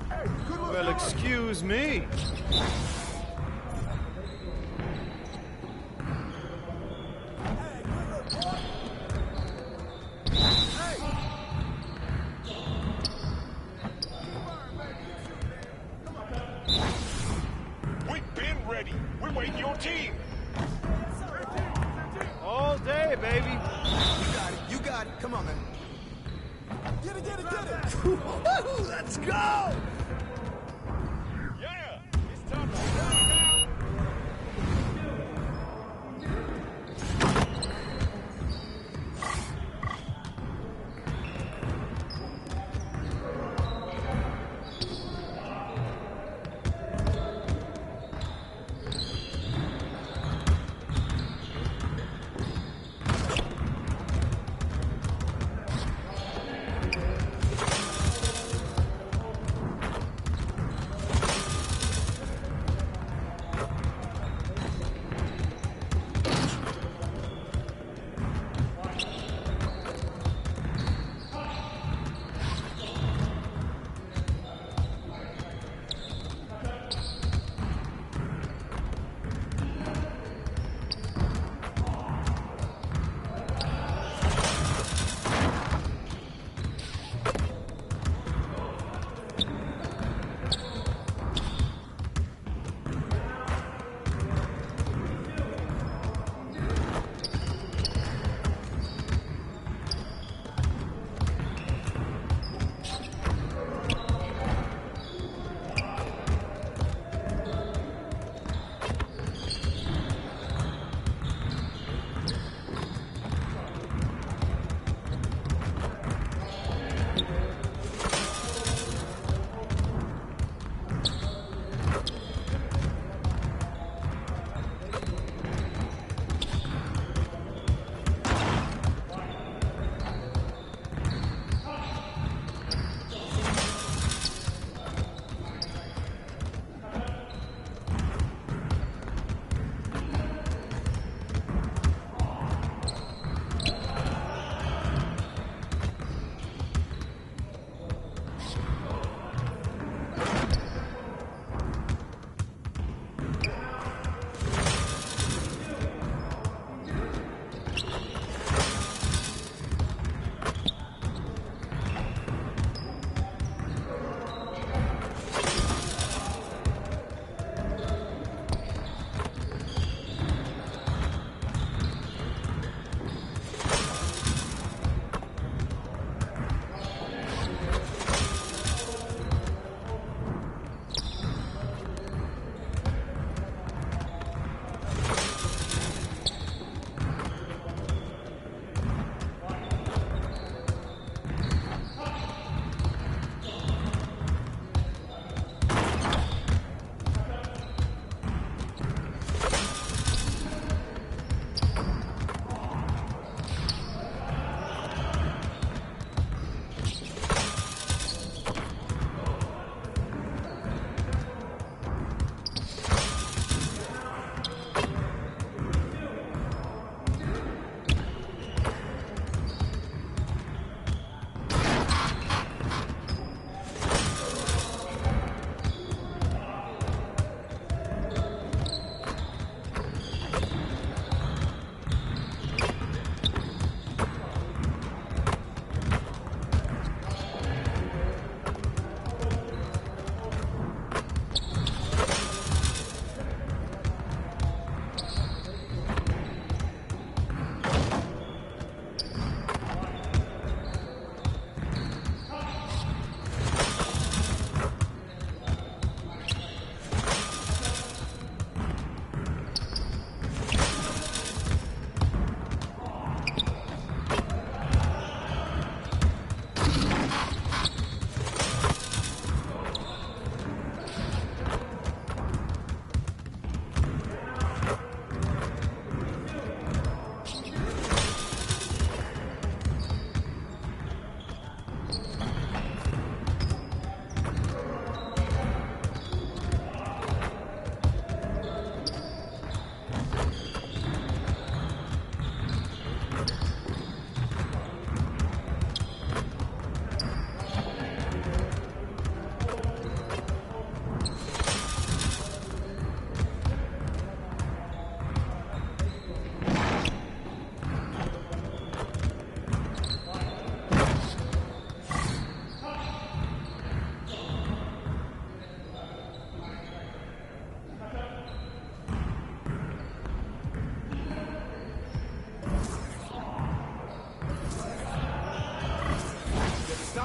Hey, good luck. Well, excuse me. We've been ready. We're waiting your team. All day, baby. You got it. Come on, man. Get it. Let's go! Yeah, it's time to play now.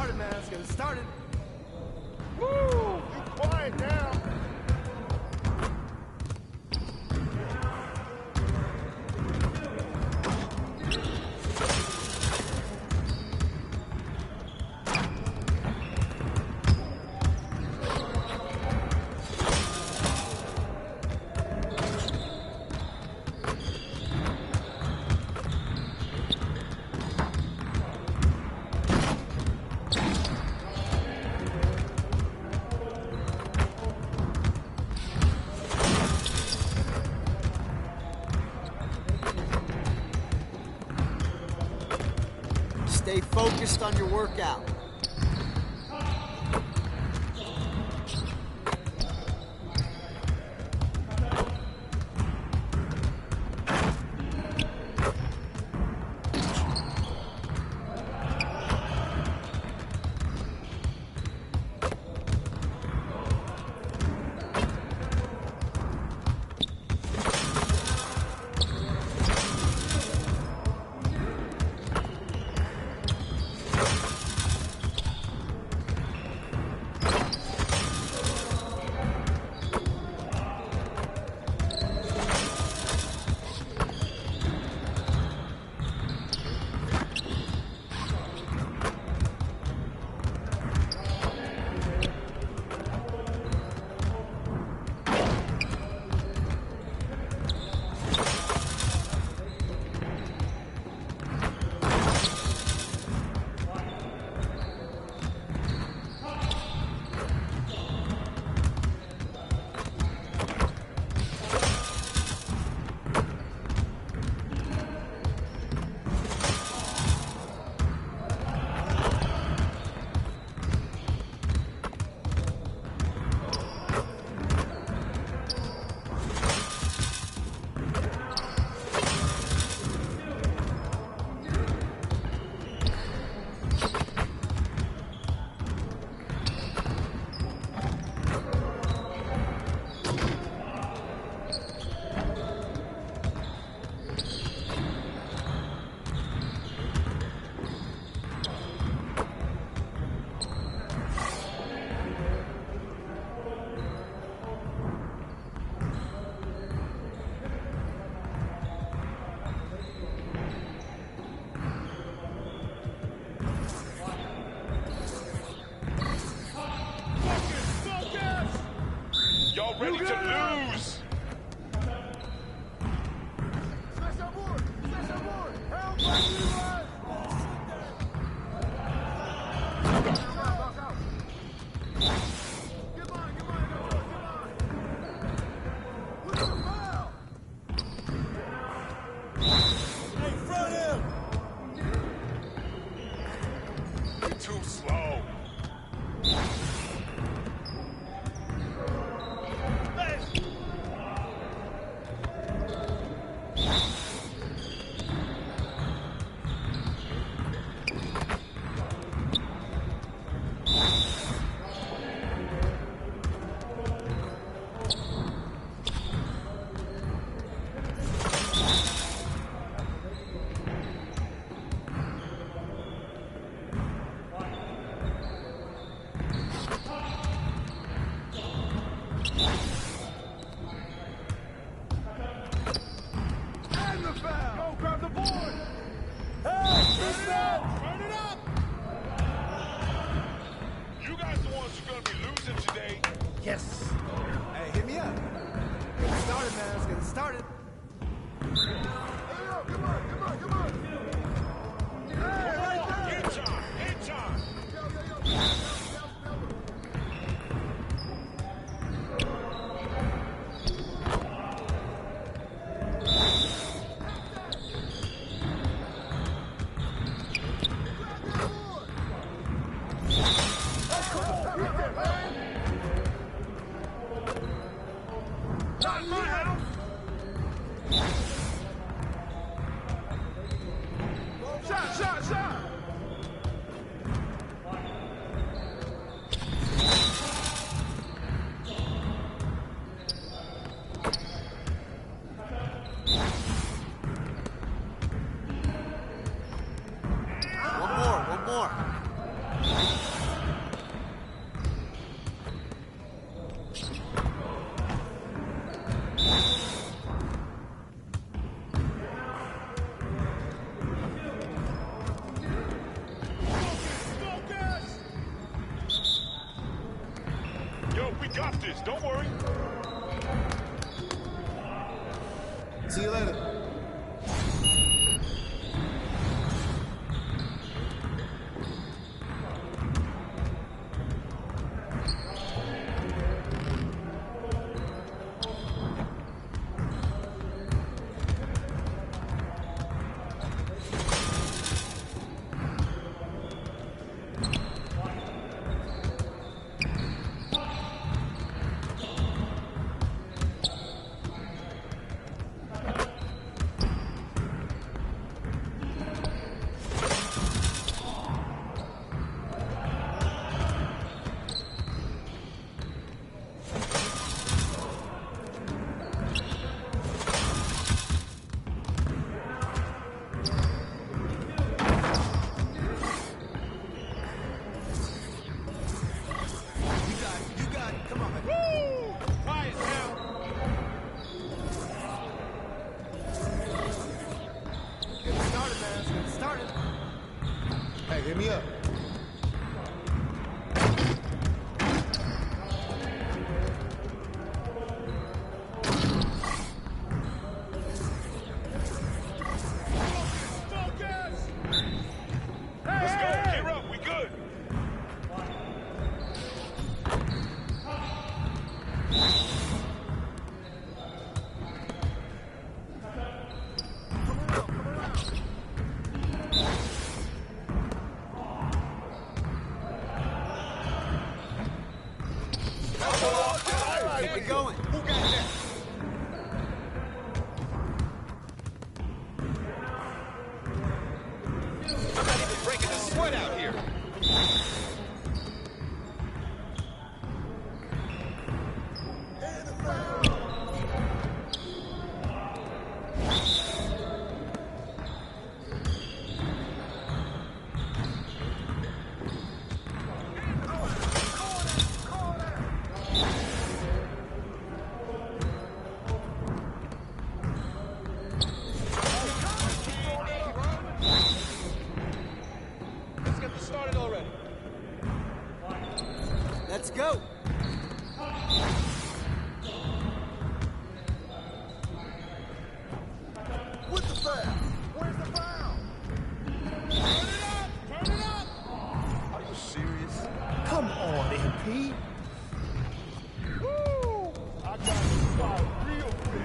started, man. Let's get it started. Woo! You quiet down. Stay focused on your workout. Y'all ready to lose? Smash that board! Smash that board! Help, Leroy! Get mine, get mine, get mine! What's the foul? Hey, front him! You're too slow. Go grab the board! Hey, defense! Turn it up! You guys the ones who are going to be losing today. Yes! Hey, hit me up. Get it started, man. Let's get it started. Hey, yo, come on, come on, come on! Hey, right there! In time, in time! Not my house! Shot, shot, shot! One more, one more. got this. Don't worry. See you later. Hit me up. Let's go. Gear up. We good. Keep it going. Who got that? I'm not even breaking the sweat out here. Let's get this started already. Let's go. With the foul. Where's the foul? Turn it up! Turn it up! Are you serious? Come on, MP. Woo! I got this foul real quick.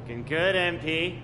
Looking good, MP.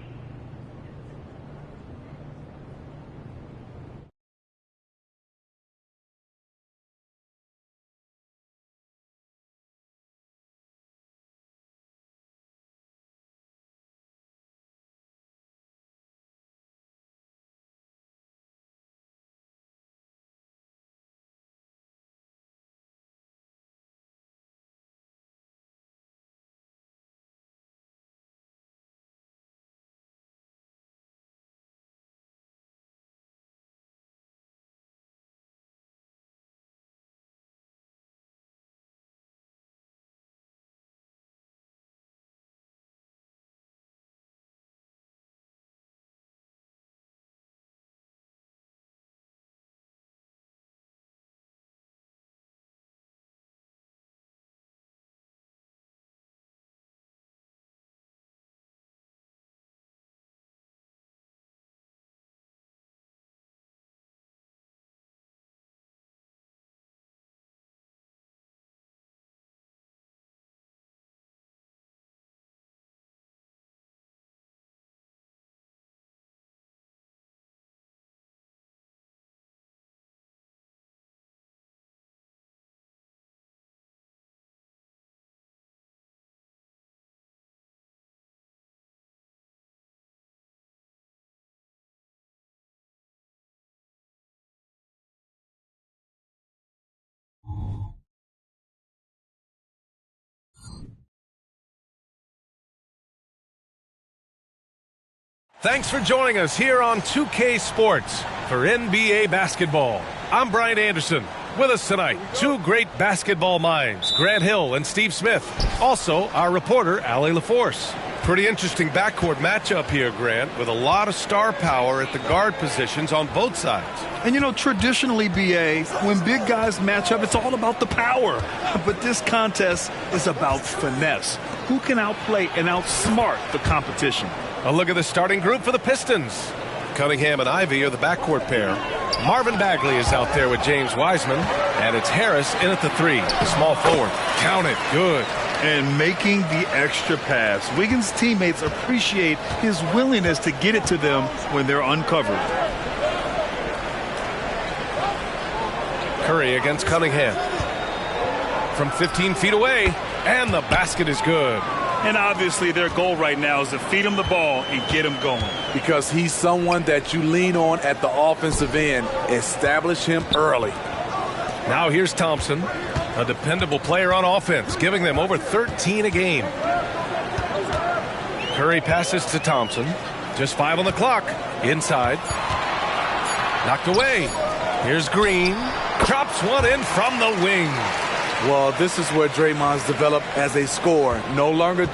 Thanks for joining us here on 2K Sports for NBA basketball. I'm Brian Anderson. With us tonight, two great basketball minds, Grant Hill and Steve Smith. Also, our reporter, Allie LaForce. Pretty interesting backcourt matchup here, Grant, with a lot of star power at the guard positions on both sides. And, you know, traditionally, BA, when big guys match up, it's all about the power. But this contest is about finesse. Who can outplay and outsmart the competition? A look at the starting group for the Pistons. Cunningham and Ivy are the backcourt pair. Marvin Bagley is out there with James Wiseman. And it's Harris in at the 3, the small forward. Count it. Good. And making the extra pass. Wiggins' teammates appreciate his willingness to get it to them when they're uncovered. Curry against Cunningham. From 15 feet away. And the basket is good. And obviously their goal right now is to feed him the ball and get him going. Because he's someone that you lean on at the offensive end. Establish him early. Now here's Thompson, a dependable player on offense, giving them over 13 a game. Curry passes to Thompson. Just 5 on the clock. Inside. Knocked away. Here's Green. Drops one in from the wing. Well, this is where Draymond's developed as a scorer. No longer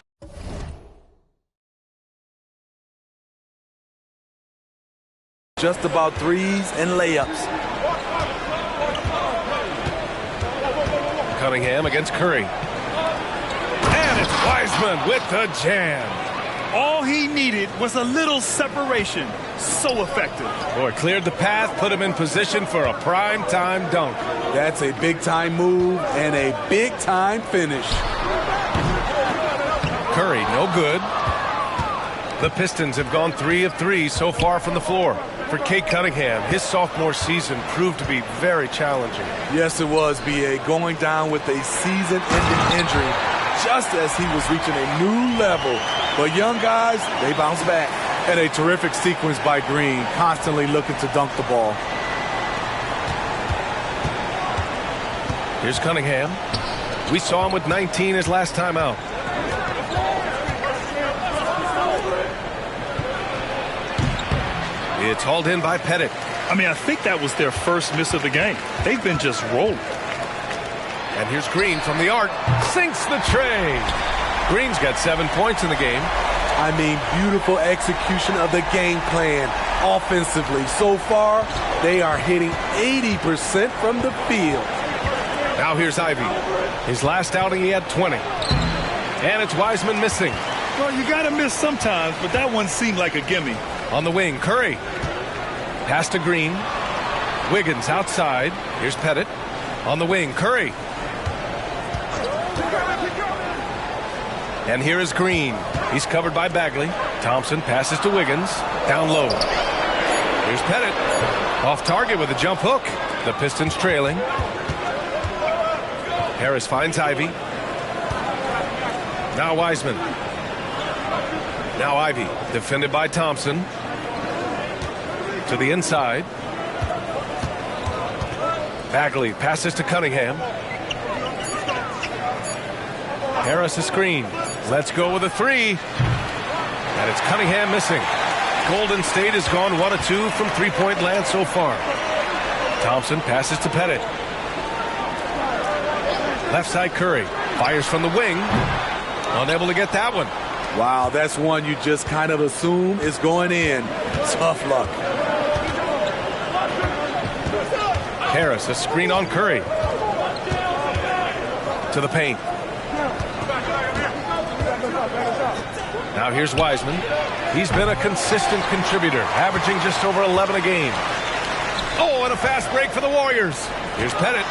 just about threes and layups. Cunningham against Curry. And it's Wiseman with the jam. All he needed was a little separation. So effective. Boy, cleared the path, put him in position for a prime-time dunk. That's a big-time move and a big-time finish. Curry, no good. The Pistons have gone 3 of 3 so far from the floor. For Cade Cunningham, his sophomore season proved to be very challenging. Yes, it was, B.A. Going down with a season-ending injury just as he was reaching a new level. But young guys, they bounce back. And a terrific sequence by Green, constantly looking to dunk the ball. Here's Cunningham. We saw him with 19 his last time out. It's hauled in by Pettit. I mean, I think that was their first miss of the game. They've been just rolling. And here's Green from the arc. Sinks the tray. Green's got 7 points in the game. I mean, beautiful execution of the game plan offensively. So far, they are hitting 80% from the field. Now here's Ivy. His last outing, he had 20. And it's Wiseman missing. Well, you got to miss sometimes, but that one seemed like a gimme. On the wing, Curry. Pass to Green. Wiggins outside. Here's Pettit. On the wing, Curry. And here is Green. He's covered by Bagley. Thompson passes to Wiggins. Down low. Here's Pettit. Off target with a jump hook. The Pistons trailing. Harris finds Ivy. Now Wiseman. Now Ivy. Defended by Thompson. To the inside. Bagley passes to Cunningham. Harris a screen. Let's go with a three. And it's Cunningham missing. Golden State has gone 1 of 2 from three-point land so far. Thompson passes to Pettit. Left side Curry. Fires from the wing. Unable to get that one. Wow, that's one you just kind of assume is going in. Tough luck. Harris, a screen on Curry. To the paint. Now here's Wiseman. He's been a consistent contributor, averaging just over 11 a game. Oh, and a fast break for the Warriors. Here's Pettit.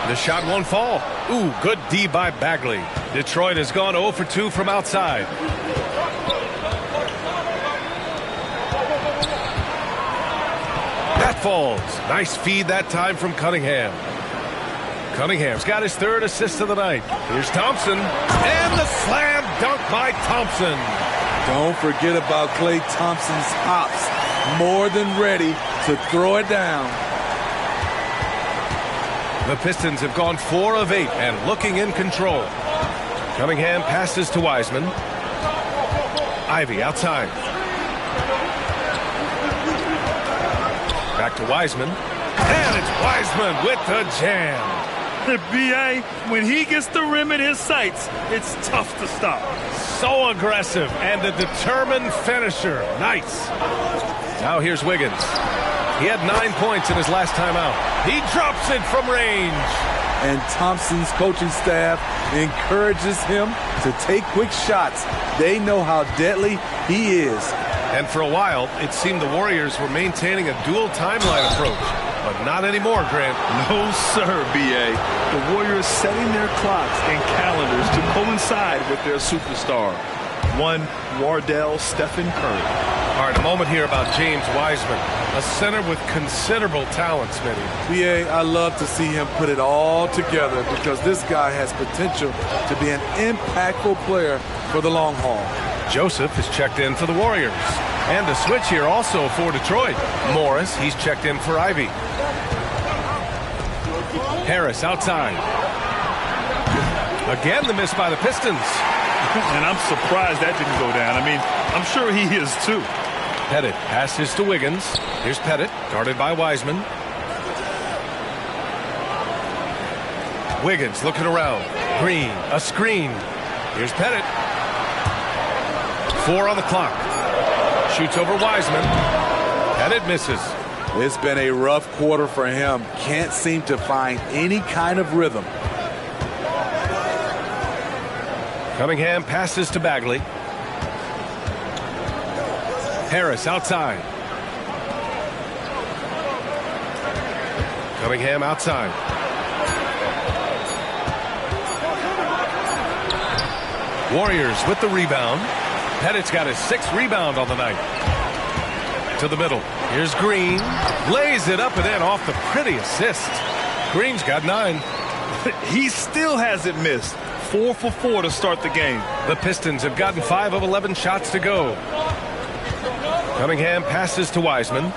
The shot won't fall. Ooh, good D by Bagley. Detroit has gone 0 for 2 from outside. That falls. Nice feed that time from Cunningham. Cunningham's got his third assist of the night. Here's Thompson. And the slam dunk by Thompson. Don't forget about Klay Thompson's hops. More than ready to throw it down. The Pistons have gone 4 of 8 and looking in control. Cunningham passes to Wiseman. Ivy outside. Back to Wiseman. And it's Wiseman with the jam. B.A., when he gets the rim in his sights, it's tough to stop. So aggressive and a determined finisher. Nice. Now here's Wiggins. He had 9 points in his last time out. He drops it from range. And Thompson's coaching staff encourages him to take quick shots. They know how deadly he is. And for a while, it seemed the Warriors were maintaining a dual timeline approach. But not anymore, Grant. No, sir, B.A. The Warriors setting their clocks and calendars to coincide with their superstar. One Wardell Stephen Curry. All right, a moment here about James Wiseman, a center with considerable talent, Smitty. B.A., I love to see him put it all together because this guy has potential to be an impactful player for the long haul. Joseph is checked in for the Warriors. And a switch here also for Detroit. Morris, he's checked in for Ivy. Harris outside. Again, the miss by the Pistons. And I'm surprised that didn't go down. I mean, I'm sure he is too. Pettit passes to Wiggins. Here's Pettit, guarded by Wiseman. Wiggins looking around. Green, a screen. Here's Pettit. 4 on the clock. Shoots over Wiseman. Pettit misses. It's been a rough quarter for him. Can't seem to find any kind of rhythm. Cunningham passes to Bagley. Harris outside. Cunningham outside. Warriors with the rebound. Pettit's got his 6th rebound on the night. To the middle. Here's Green. Lays it up and in off the pretty assist. Green's got 9. He still hasn't missed. 4 for 4 to start the game. The Pistons have gotten 5 of 11 shots to go. Cunningham passes to Wiseman.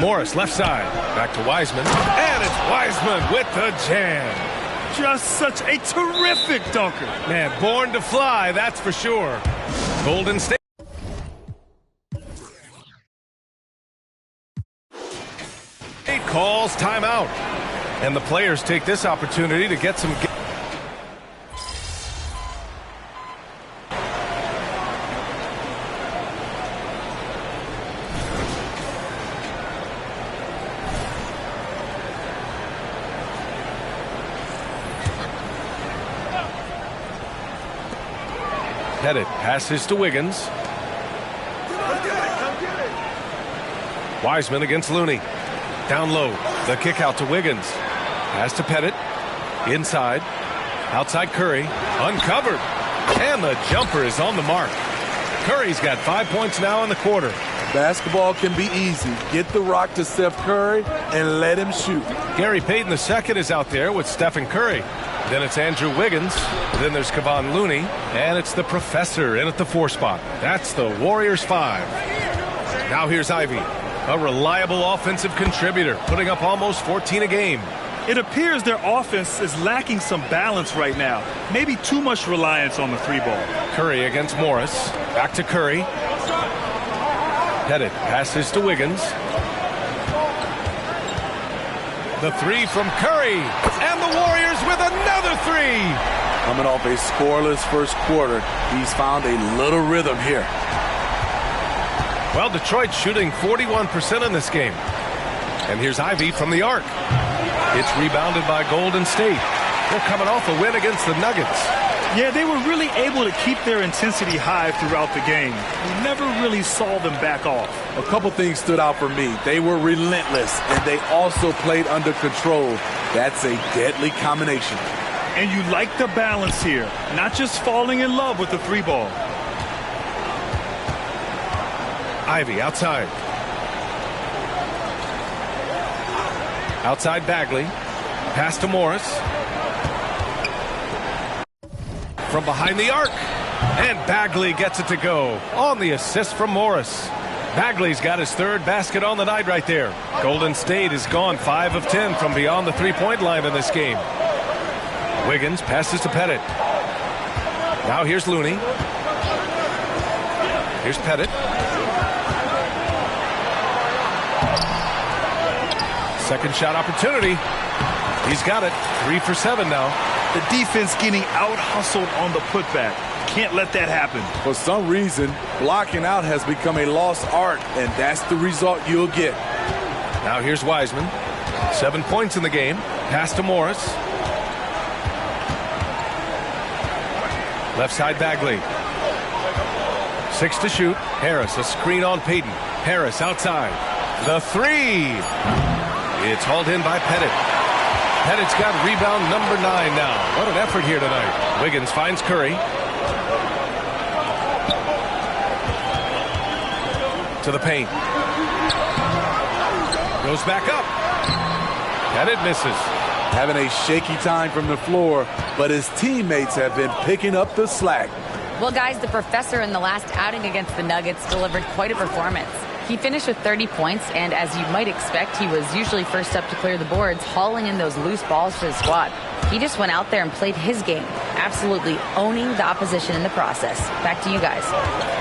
Morris left side. Back to Wiseman. And it's Wiseman with the jam. Just such a terrific dunker. Man, born to fly, that's for sure. Golden State. Calls timeout. And the players take this opportunity to get some... Pettit passes to Wiggins. Wiseman against Looney. Down low. The kick out to Wiggins. Pass to Pettit. Inside. Outside Curry. Uncovered. And the jumper is on the mark. Curry's got 5 points now in the quarter. Basketball can be easy. Get the rock to Steph Curry and let him shoot. Gary Payton II is out there with Stephen Curry. Then it's Andrew Wiggins. Then there's Kevon Looney. And it's the professor in at the 4 spot. That's the Warriors 5. Now here's Ivy, a reliable offensive contributor, putting up almost 14 a game. It appears their offense is lacking some balance right now. Maybe too much reliance on the 3-ball. Curry against Morris. Back to Curry. Pettit passes to Wiggins. The 3 from Curry. And the Warriors with another 3. Coming off a scoreless first quarter, he's found a little rhythm here. Well, Detroit shooting 41% in this game. And here's Ivy from the arc. It's rebounded by Golden State. They're coming off a win against the Nuggets. Yeah, they were really able to keep their intensity high throughout the game. We never really saw them back off. A couple things stood out for me. They were relentless, and they also played under control. That's a deadly combination. And you like the balance here, not just falling in love with the 3-ball. Ivy outside. Outside Bagley. Pass to Morris. From behind the arc. And Bagley gets it to go on the assist from Morris. Bagley's got his 3rd basket on the night right there. Golden State is gone 5 of 10 from beyond the 3-point line in this game. Wiggins passes to Pettit. Now here's Looney. Here's Pettit. Second shot opportunity. He's got it. 3 for 7 now. The defense getting out-hustled on the putback. Can't let that happen. For some reason, blocking out has become a lost art, and that's the result you'll get. Now here's Wiseman. 7 points in the game. Pass to Morris. Left side Bagley. 6 to shoot. Harris, a screen on Payton. Harris outside. The 3. It's hauled in by Pettit. Pettit's got rebound number 9 now. What an effort here tonight. Wiggins finds Curry. To the paint. Goes back up. Pettit misses. Having a shaky time from the floor, but his teammates have been picking up the slack. Well, guys, the professor in the last outing against the Nuggets delivered quite a performance. He finished with 30 points, and as you might expect, he was usually first up to clear the boards, hauling in those loose balls for the squad. He just went out there and played his game, absolutely owning the opposition in the process. Back to you guys.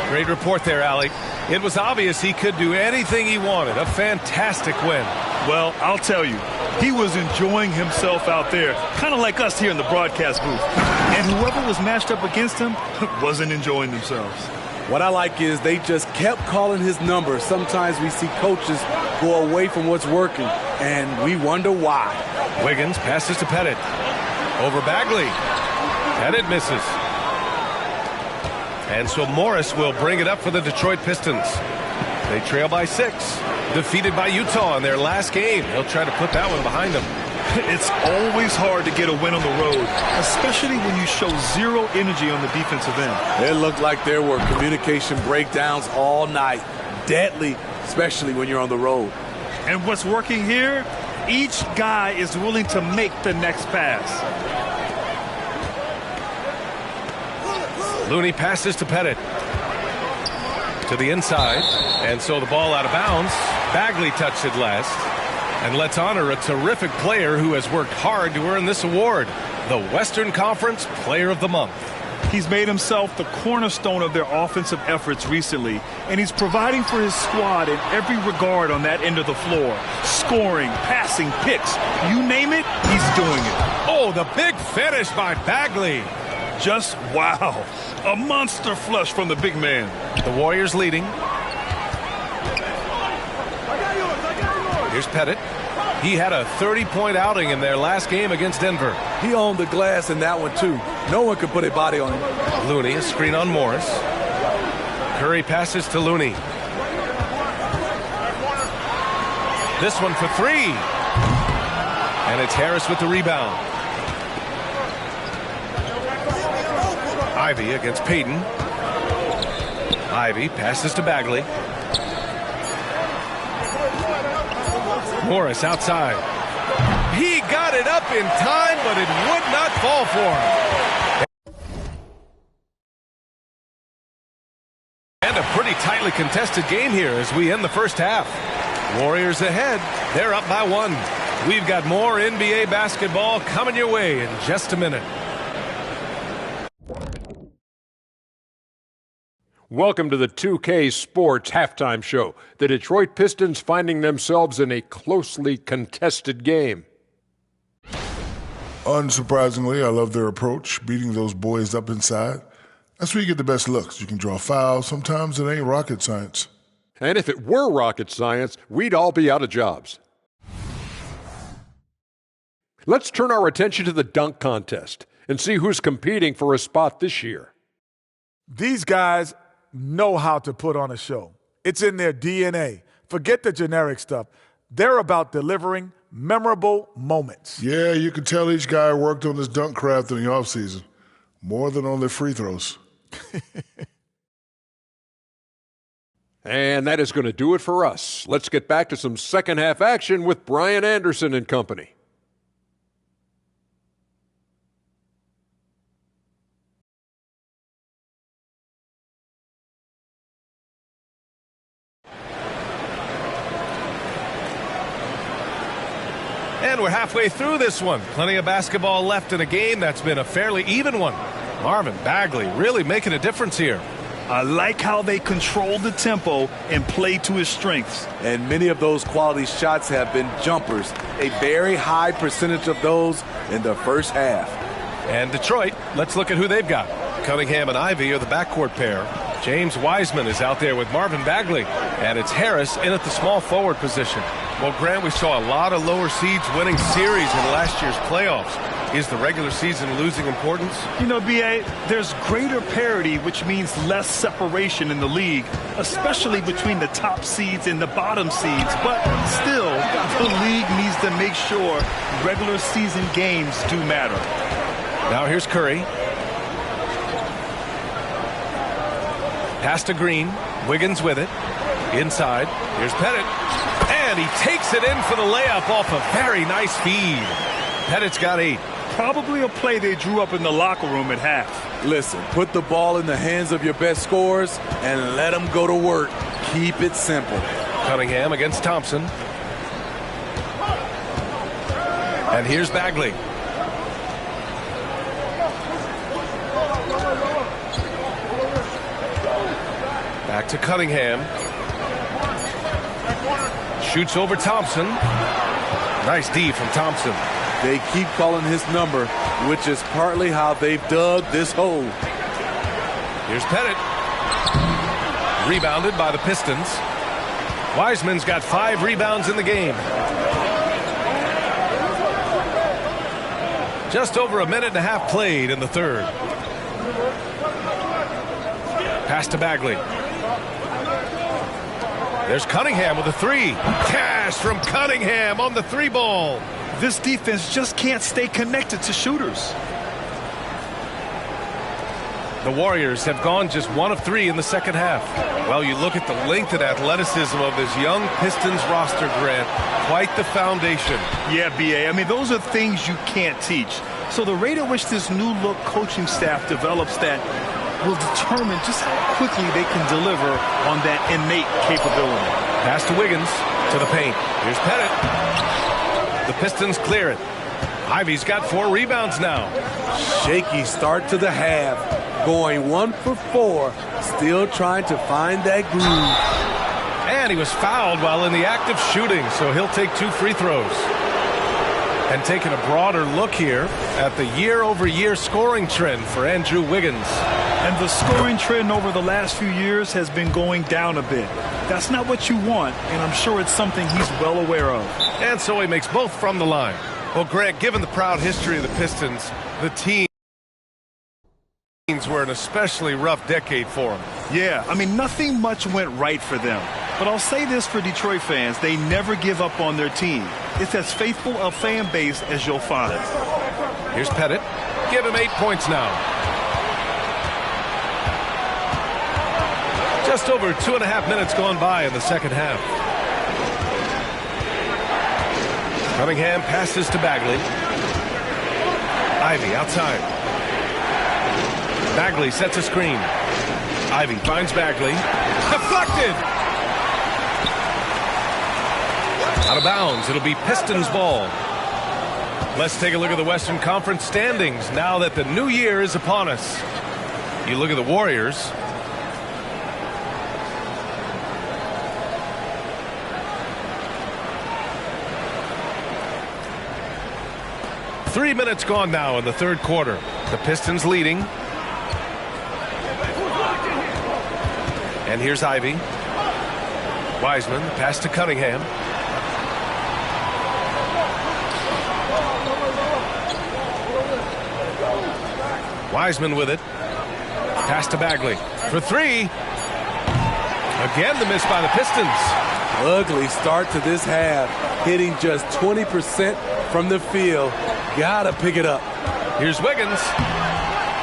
Great report there, Allie. It was obvious he could do anything he wanted. A fantastic win. Well, I'll tell you, he was enjoying himself out there, kind of like us here in the broadcast booth. And whoever was matched up against him wasn't enjoying themselves. What I like is they just kept calling his number. Sometimes we see coaches go away from what's working, and we wonder why. Wiggins passes to Pettit. Over Bagley. Pettit misses. And so Morris will bring it up for the Detroit Pistons. They trail by 6. Defeated by Utah in their last game. He'll try to put that one behind them. It's always hard to get a win on the road, especially when you show zero energy on the defensive end. It looked like there were communication breakdowns all night. Deadly, especially when you're on the road. And what's working here? Each guy is willing to make the next pass. Looney passes to Pettit. To the inside. And so the ball out of bounds. Bagley touched it last. And let's honor a terrific player who has worked hard to earn this award. The Western Conference Player of the Month. He's made himself the cornerstone of their offensive efforts recently, and he's providing for his squad in every regard on that end of the floor. Scoring, passing, picks, you name it, he's doing it. Oh, the big finish by Bagley. Just wow. A monster flush from the big man. The Warriors leading. Here's Pettit. He had a 30-point outing in their last game against Denver. He owned the glass in that one, too. No one could put a body on him. Looney, a screen on Morris. Curry passes to Looney. This one for 3. And it's Harris with the rebound. Ivy against Payton. Ivy passes to Bagley. Morris outside. He got it up in time, but it would not fall for him. And a pretty tightly contested game here as we end the first half. Warriors ahead. They're up by 1. We've got more NBA basketball coming your way in just a minute. Welcome to the 2K Sports Halftime Show. The Detroit Pistons finding themselves in a closely contested game. Unsurprisingly, I love their approach, beating those boys up inside. That's where you get the best looks. You can draw fouls. Sometimes it ain't rocket science. And if it were rocket science, we'd all be out of jobs. Let's turn our attention to the dunk contest and see who's competing for a spot this year. These guys know how to put on a show. It's in their DNA. Forget the generic stuff. They're about delivering memorable moments. Yeah, you can tell each guy worked on his dunk craft in the offseason. More than on their free throws. And that is going to do it for us. Let's get back to some second half action with Brian Anderson and company. And we're halfway through this one. Plenty of basketball left in a game that's been a fairly even one. Marvin Bagley really making a difference here. I like how they control the tempo and play to his strengths. And many of those quality shots have been jumpers. A very high percentage of those in the first half. And Detroit, let's look at who they've got. Cunningham and Ivy are the backcourt pair. James Wiseman is out there with Marvin Bagley. And it's Harris in at the small forward position. Well, Grant, we saw a lot of lower seeds winning series in last year's playoffs. Is the regular season losing importance? You know, B.A., there's greater parity, which means less separation in the league, especially between the top seeds and the bottom seeds. But still, the league needs to make sure regular season games do matter. Now here's Curry. Pass to Green. Wiggins with it. Inside. Here's Pettit. And he takes it in for the layup off a very nice feed. Pettit's got 8. Probably a play they drew up in the locker room at half. Listen, put the ball in the hands of your best scorers and let them go to work. Keep it simple. Cunningham against Thompson. And here's Bagley. Back to Cunningham. Shoots over Thompson. Nice D from Thompson. They keep calling his number, which is partly how they've dug this hole. Here's Pettit. Rebounded by the Pistons. Wiseman's got 5 rebounds in the game. Just over a minute and a half played in the third. Pass to Bagley. There's Cunningham with a 3. Cash from Cunningham on the 3 ball. This defense just can't stay connected to shooters. The Warriors have gone just 1 of 3 in the second half. Well, you look at the length and athleticism of this young Pistons roster, Grant. Quite the foundation. Yeah, B.A. I mean, those are things you can't teach. So the rate at which this new look coaching staff develops that will determine just how quickly they can deliver on that innate capability. Pass to Wiggins to the paint. Here's Pettit. The Pistons clear it. Ivy's got 4 rebounds now. Shaky start to the half. Going 1 for 4. Still trying to find that groove. And he was fouled while in the act of shooting, so he'll take 2 free throws. And taking a broader look here at the year-over-year scoring trend for Andrew Wiggins. And the scoring trend over the last few years has been going down a bit. That's not what you want, and I'm sure it's something he's well aware of. And so he makes both from the line. Well, Grant, given the proud history of the Pistons, the teams were an especially rough decade for them. Yeah, I mean, nothing much went right for them. But I'll say this for Detroit fans, they never give up on their team. It's as faithful a fan base as you'll find. Here's Pettit. Give him 8 points now. Just over 2.5 minutes gone by in the second half. Cunningham passes to Bagley. Ivy outside. Bagley sets a screen. Ivy finds Bagley. Deflected! Out of bounds. It'll be Pistons ball. Let's take a look at the Western Conference standings now that the new year is upon us. You look at the Warriors. Three minutes gone now in the third quarter. The Pistons leading. And here's Ivy. Wiseman, pass to Cunningham. Wiseman with it. Pass to Bagley. For three. Again, the miss by the Pistons. Ugly start to this half. Hitting just 20% from the field. Gotta pick it up. Here's Wiggins.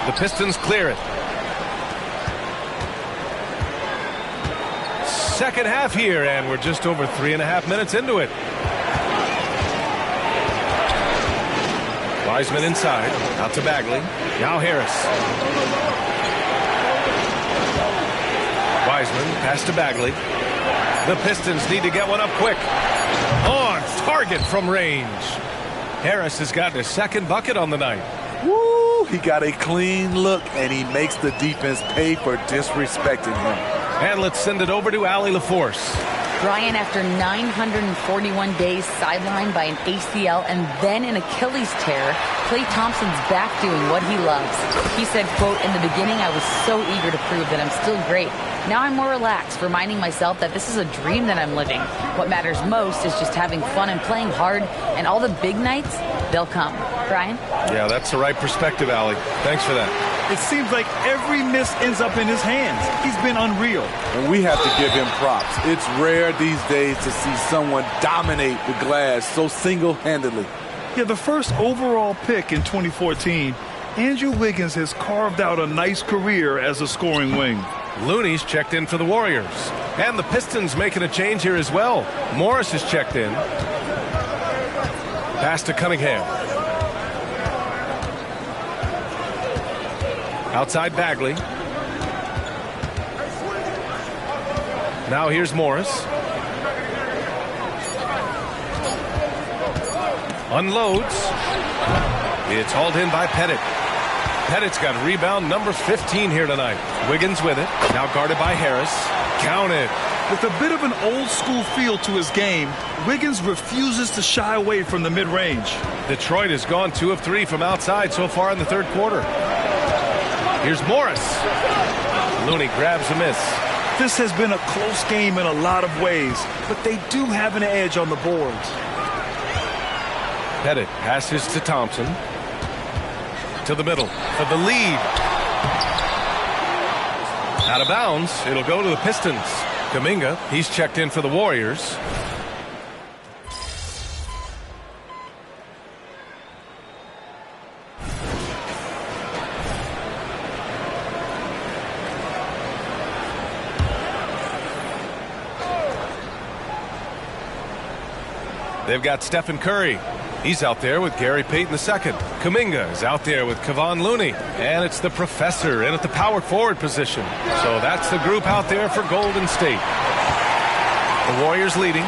The Pistons clear it. Second half here, and we're just over 3.5 minutes into it. Wiseman inside. Out to Bagley. Now Harris. Wiseman, pass to Bagley. The Pistons need to get one up quick. On target from range. Harris has gotten his second bucket on the night. Woo! He got a clean look, and he makes the defense pay for disrespecting him. And let's send it over to Allie LaForce. Brian, after 941 days sidelined by an ACL and then an Achilles tear, Klay Thompson's back doing what he loves. He said, quote, "In the beginning, I was so eager to prove that I'm still great. Now I'm more relaxed, reminding myself that this is a dream that I'm living. What matters most is just having fun and playing hard, and all the big nights, they'll come." Brian? Yeah, that's the right perspective, Allie. Thanks for that. It seems like every miss ends up in his hands. He's been unreal. And we have to give him props. It's rare these days to see someone dominate the glass so single-handedly. Yeah, the first overall pick in 2014, Andrew Wiggins has carved out a nice career as a scoring wing. Looney's checked in for the Warriors. And the Pistons making a change here as well. Morris is checked in. Pass to Cunningham. Outside Bagley. Now here's Morris. Unloads. It's hauled in by Pettit. Pettit's got rebound number 15 here tonight. Wiggins with it. Now guarded by Harris. Counted. With a bit of an old-school feel to his game, Wiggins refuses to shy away from the mid-range. Detroit has gone 2 of 3 from outside so far in the third quarter. Here's Morris. Looney grabs a miss. This has been a close game in a lot of ways, but they do have an edge on the boards. Pettit passes to Thompson. To the middle for the lead. Out of bounds. It'll go to the Pistons. Kuminga, he's checked in for the Warriors. They've got Stephen Curry. He's out there with Gary Payton II. Kuminga is out there with Kevon Looney. And it's the professor in at the power forward position. So that's the group out there for Golden State. The Warriors leading.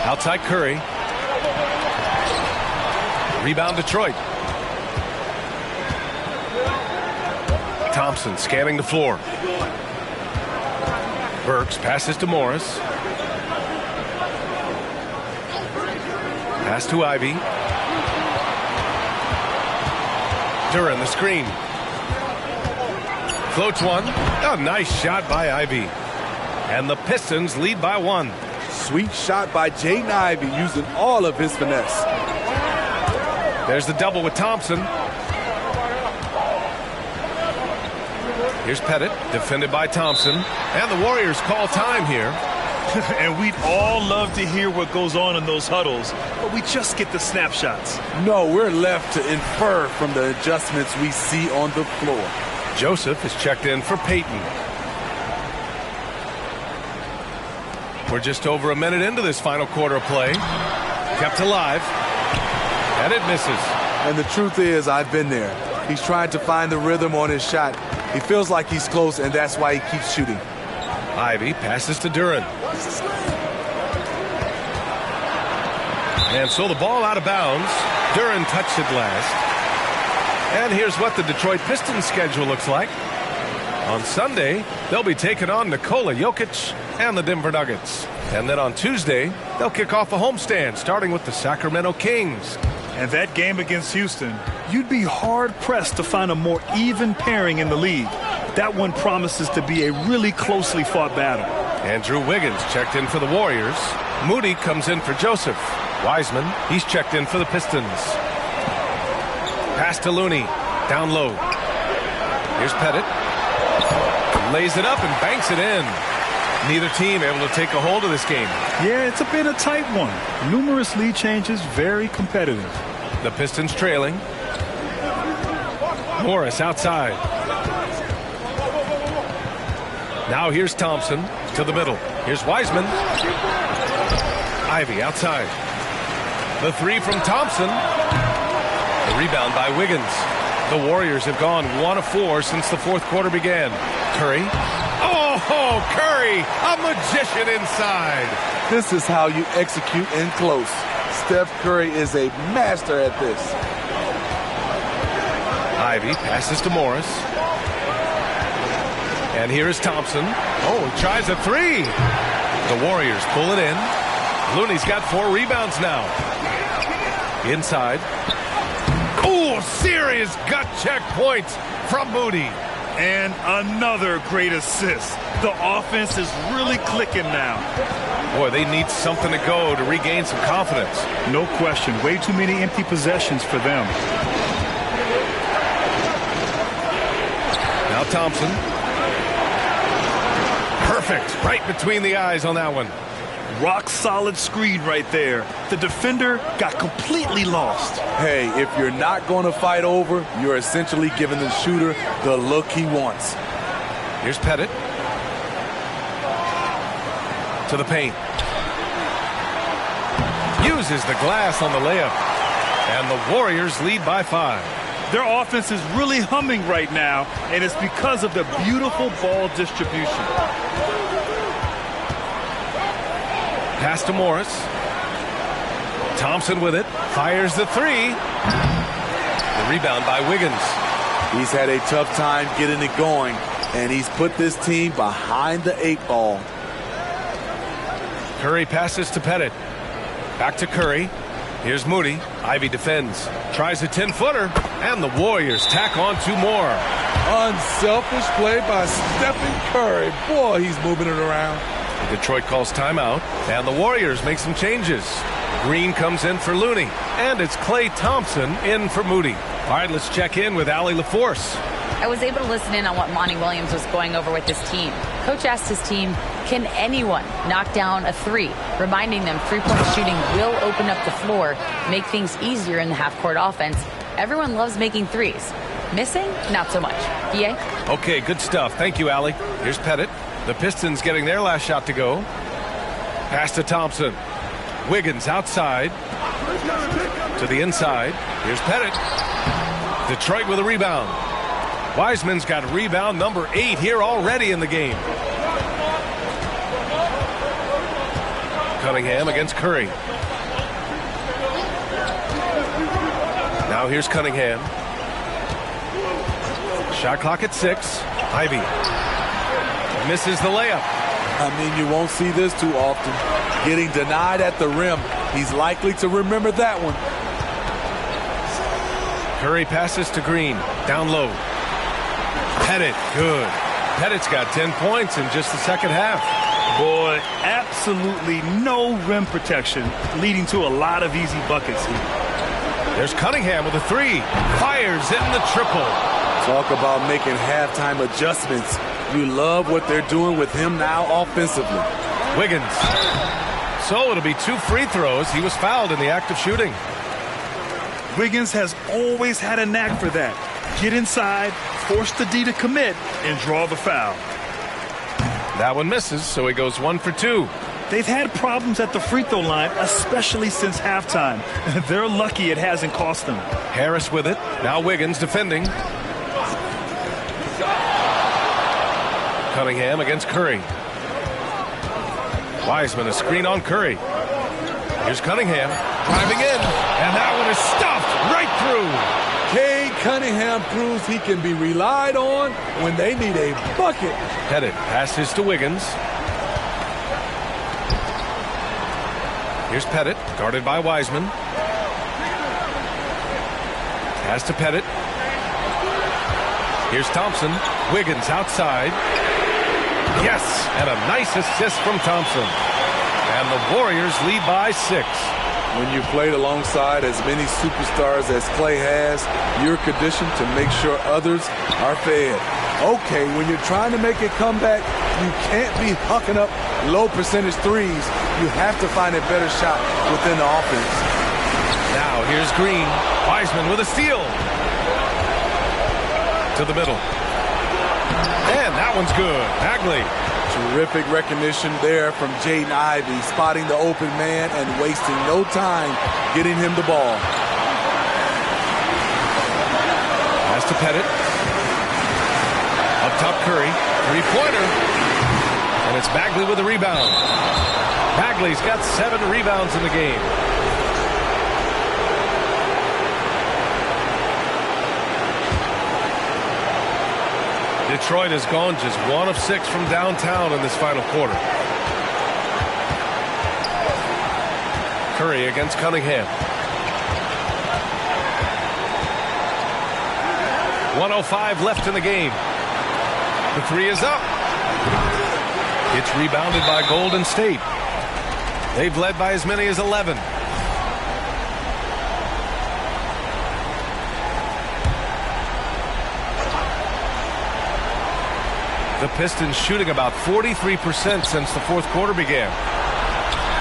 Outside Curry. Rebound Detroit. Thompson scanning the floor. Burks passes to Morris. Pass to Ivy. Duran the screen. Floats one. A nice shot by Ivy. And the Pistons lead by 1. Sweet shot by Jaden Ivey using all of his finesse. There's the double with Thompson. Here's Pettit, defended by Thompson. And the Warriors call time here. And we'd all love to hear what goes on in those huddles, but we just get the snapshots. No, we're left to infer from the adjustments we see on the floor. Joseph is checked in for Peyton. We're just over a minute into this final quarter of play. Kept alive. And it misses. And the truth is, I've been there. He's trying to find the rhythm on his shot. He feels like he's close, and that's why he keeps shooting. Ivy passes to Duran. And so the ball out of bounds. Duran touched it last. And here's what the Detroit Pistons schedule looks like. On Sunday, they'll be taking on Nikola Jokic and the Denver Nuggets. And then on Tuesday, they'll kick off a homestand, starting with the Sacramento Kings. And that game against Houston, you'd be hard-pressed to find a more even pairing in the league. That one promises to be a really closely fought battle. Andrew Wiggins checked in for the Warriors. Moody comes in for Joseph. Wiseman, he's checked in for the Pistons. Pass to Looney. Down low. Here's Pettit. Lays it up and banks it in. Neither team able to take a hold of this game. Yeah, it's been a tight one. Numerous lead changes, very competitive. The Pistons trailing. Morris outside. Now here's Thompson to the middle. Here's Wiseman. Ivy outside. The three from Thompson. The rebound by Wiggins. The Warriors have gone 1 of 4 since the fourth quarter began. Curry. Oh, Curry, a magician inside. This is how you execute in close. Steph Curry is a master at this. Ivy passes to Morris. And here is Thompson. Oh, he tries a three. The Warriors pull it in. Looney's got 4 rebounds now. Inside. Oh, serious gut check points from Moody. And another great assist. The offense is really clicking now. Boy, they need something to go to regain some confidence. No question. Way too many empty possessions for them. Now Thompson. Perfect. Right between the eyes on that one. Rock solid screen right there. The defender got completely lost. Hey, if you're not going to fight over, you're essentially giving the shooter the look he wants. Here's Pettit. To the paint. Uses the glass on the layup. And the Warriors lead by 5. Their offense is really humming right now, and it's because of the beautiful ball distribution. Pass to Morris. Thompson with it. Fires the three. The rebound by Wiggins. He's had a tough time getting it going, and he's put this team behind the 8 ball. Curry passes to Pettit. Back to Curry. Here's Moody. Ivy defends. Tries a 10-footer. And the Warriors tack on 2 more. Unselfish play by Stephen Curry. Boy, he's moving it around. Detroit calls timeout, and the Warriors make some changes. Green comes in for Looney, and it's Klay Thompson in for Moody. All right, let's check in with Allie LaForce. I was able to listen in on what Monty Williams was going over with his team. Coach asked his team, can anyone knock down a 3? Reminding them 3-point shooting will open up the floor, make things easier in the half-court offense. Everyone loves making 3s. Missing? Not so much. DA? Okay, good stuff. Thank you, Allie. Here's Pettit. The Pistons getting their last shot to go. Pass to Thompson. Wiggins outside. To the inside. Here's Pettit. Detroit with a rebound. Wiseman's got rebound number 8 here already in the game. Cunningham against Curry. Now here's Cunningham. Shot clock at 6. Ivy. Misses the layup. I mean, you won't see this too often. Getting denied at the rim. He's likely to remember that one. Curry passes to Green. Down low. Pettit. Good. Pettit's got 10 points in just the second half. Boy, absolutely no rim protection, leading to a lot of easy buckets here. There's Cunningham with a 3. Fires in the triple. Talk about making halftime adjustments. You love what they're doing with him now offensively. Wiggins. So it'll be 2 free throws. He was fouled in the act of shooting. Wiggins has always had a knack for that. Get inside, force the D to commit, and draw the foul. That one misses, so he goes 1 for 2. They've had problems at the free throw line, especially since halftime. They're lucky it hasn't cost them. Harris with it. Now Wiggins defending. Cunningham against Curry. Wiseman, a screen on Curry. Here's Cunningham driving in, and that one is stuffed right through. Cade Cunningham proves he can be relied on when they need a bucket. Pettit passes to Wiggins. Here's Pettit, guarded by Wiseman. Pass to Pettit. Here's Thompson. Wiggins outside. Yes, and a nice assist from Thompson. And the Warriors lead by 6. When you played alongside as many superstars as Clay has, you're conditioned to make sure others are fed. Okay, when you're trying to make a comeback, you can't be hucking up low percentage threes. You have to find a better shot within the offense. Now here's Green. Wiseman with a steal. To the middle. And that one's good. Bagley. Terrific recognition there from Jaden Ivey, spotting the open man and wasting no time getting him the ball. Pass to Pettit. Up top Curry. Three-pointer. And it's Bagley with the rebound. Bagley's got 7 rebounds in the game. Detroit has gone just 1 of 6 from downtown in this final quarter. Curry against Cunningham. 1:05 left in the game. The three is up. It's rebounded by Golden State. They've led by as many as 11. The Pistons shooting about 43% since the fourth quarter began.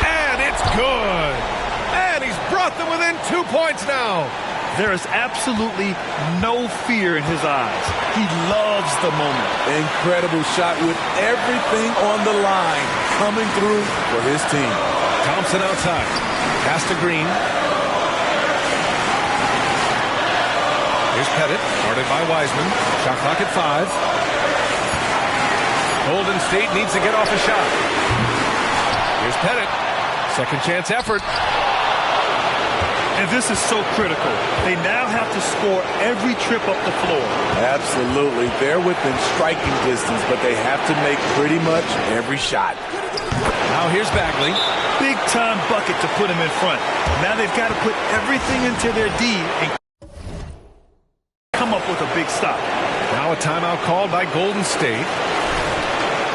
And it's good. And he's brought them within 2 points now. There is absolutely no fear in his eyes. He loves the moment. Incredible shot with everything on the line coming through for his team. Thompson outside. Pass to Green. Here's Pettit, guarded by Wiseman. Shot clock at 5. Golden State needs to get off a shot. Here's Pettit. Second chance effort. And this is so critical. They now have to score every trip up the floor. Absolutely. They're within striking distance, but they have to make pretty much every shot. Now here's Bagley. Big time bucket to put him in front. Now they've got to put everything into their D and come up with a big stop. Now a timeout called by Golden State.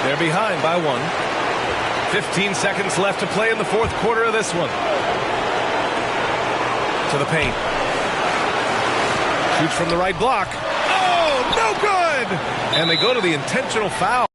They're behind by 1. 15 seconds left to play in the fourth quarter of this one. To the paint. Shoots from the right block. Oh, no good! And they go to the intentional foul.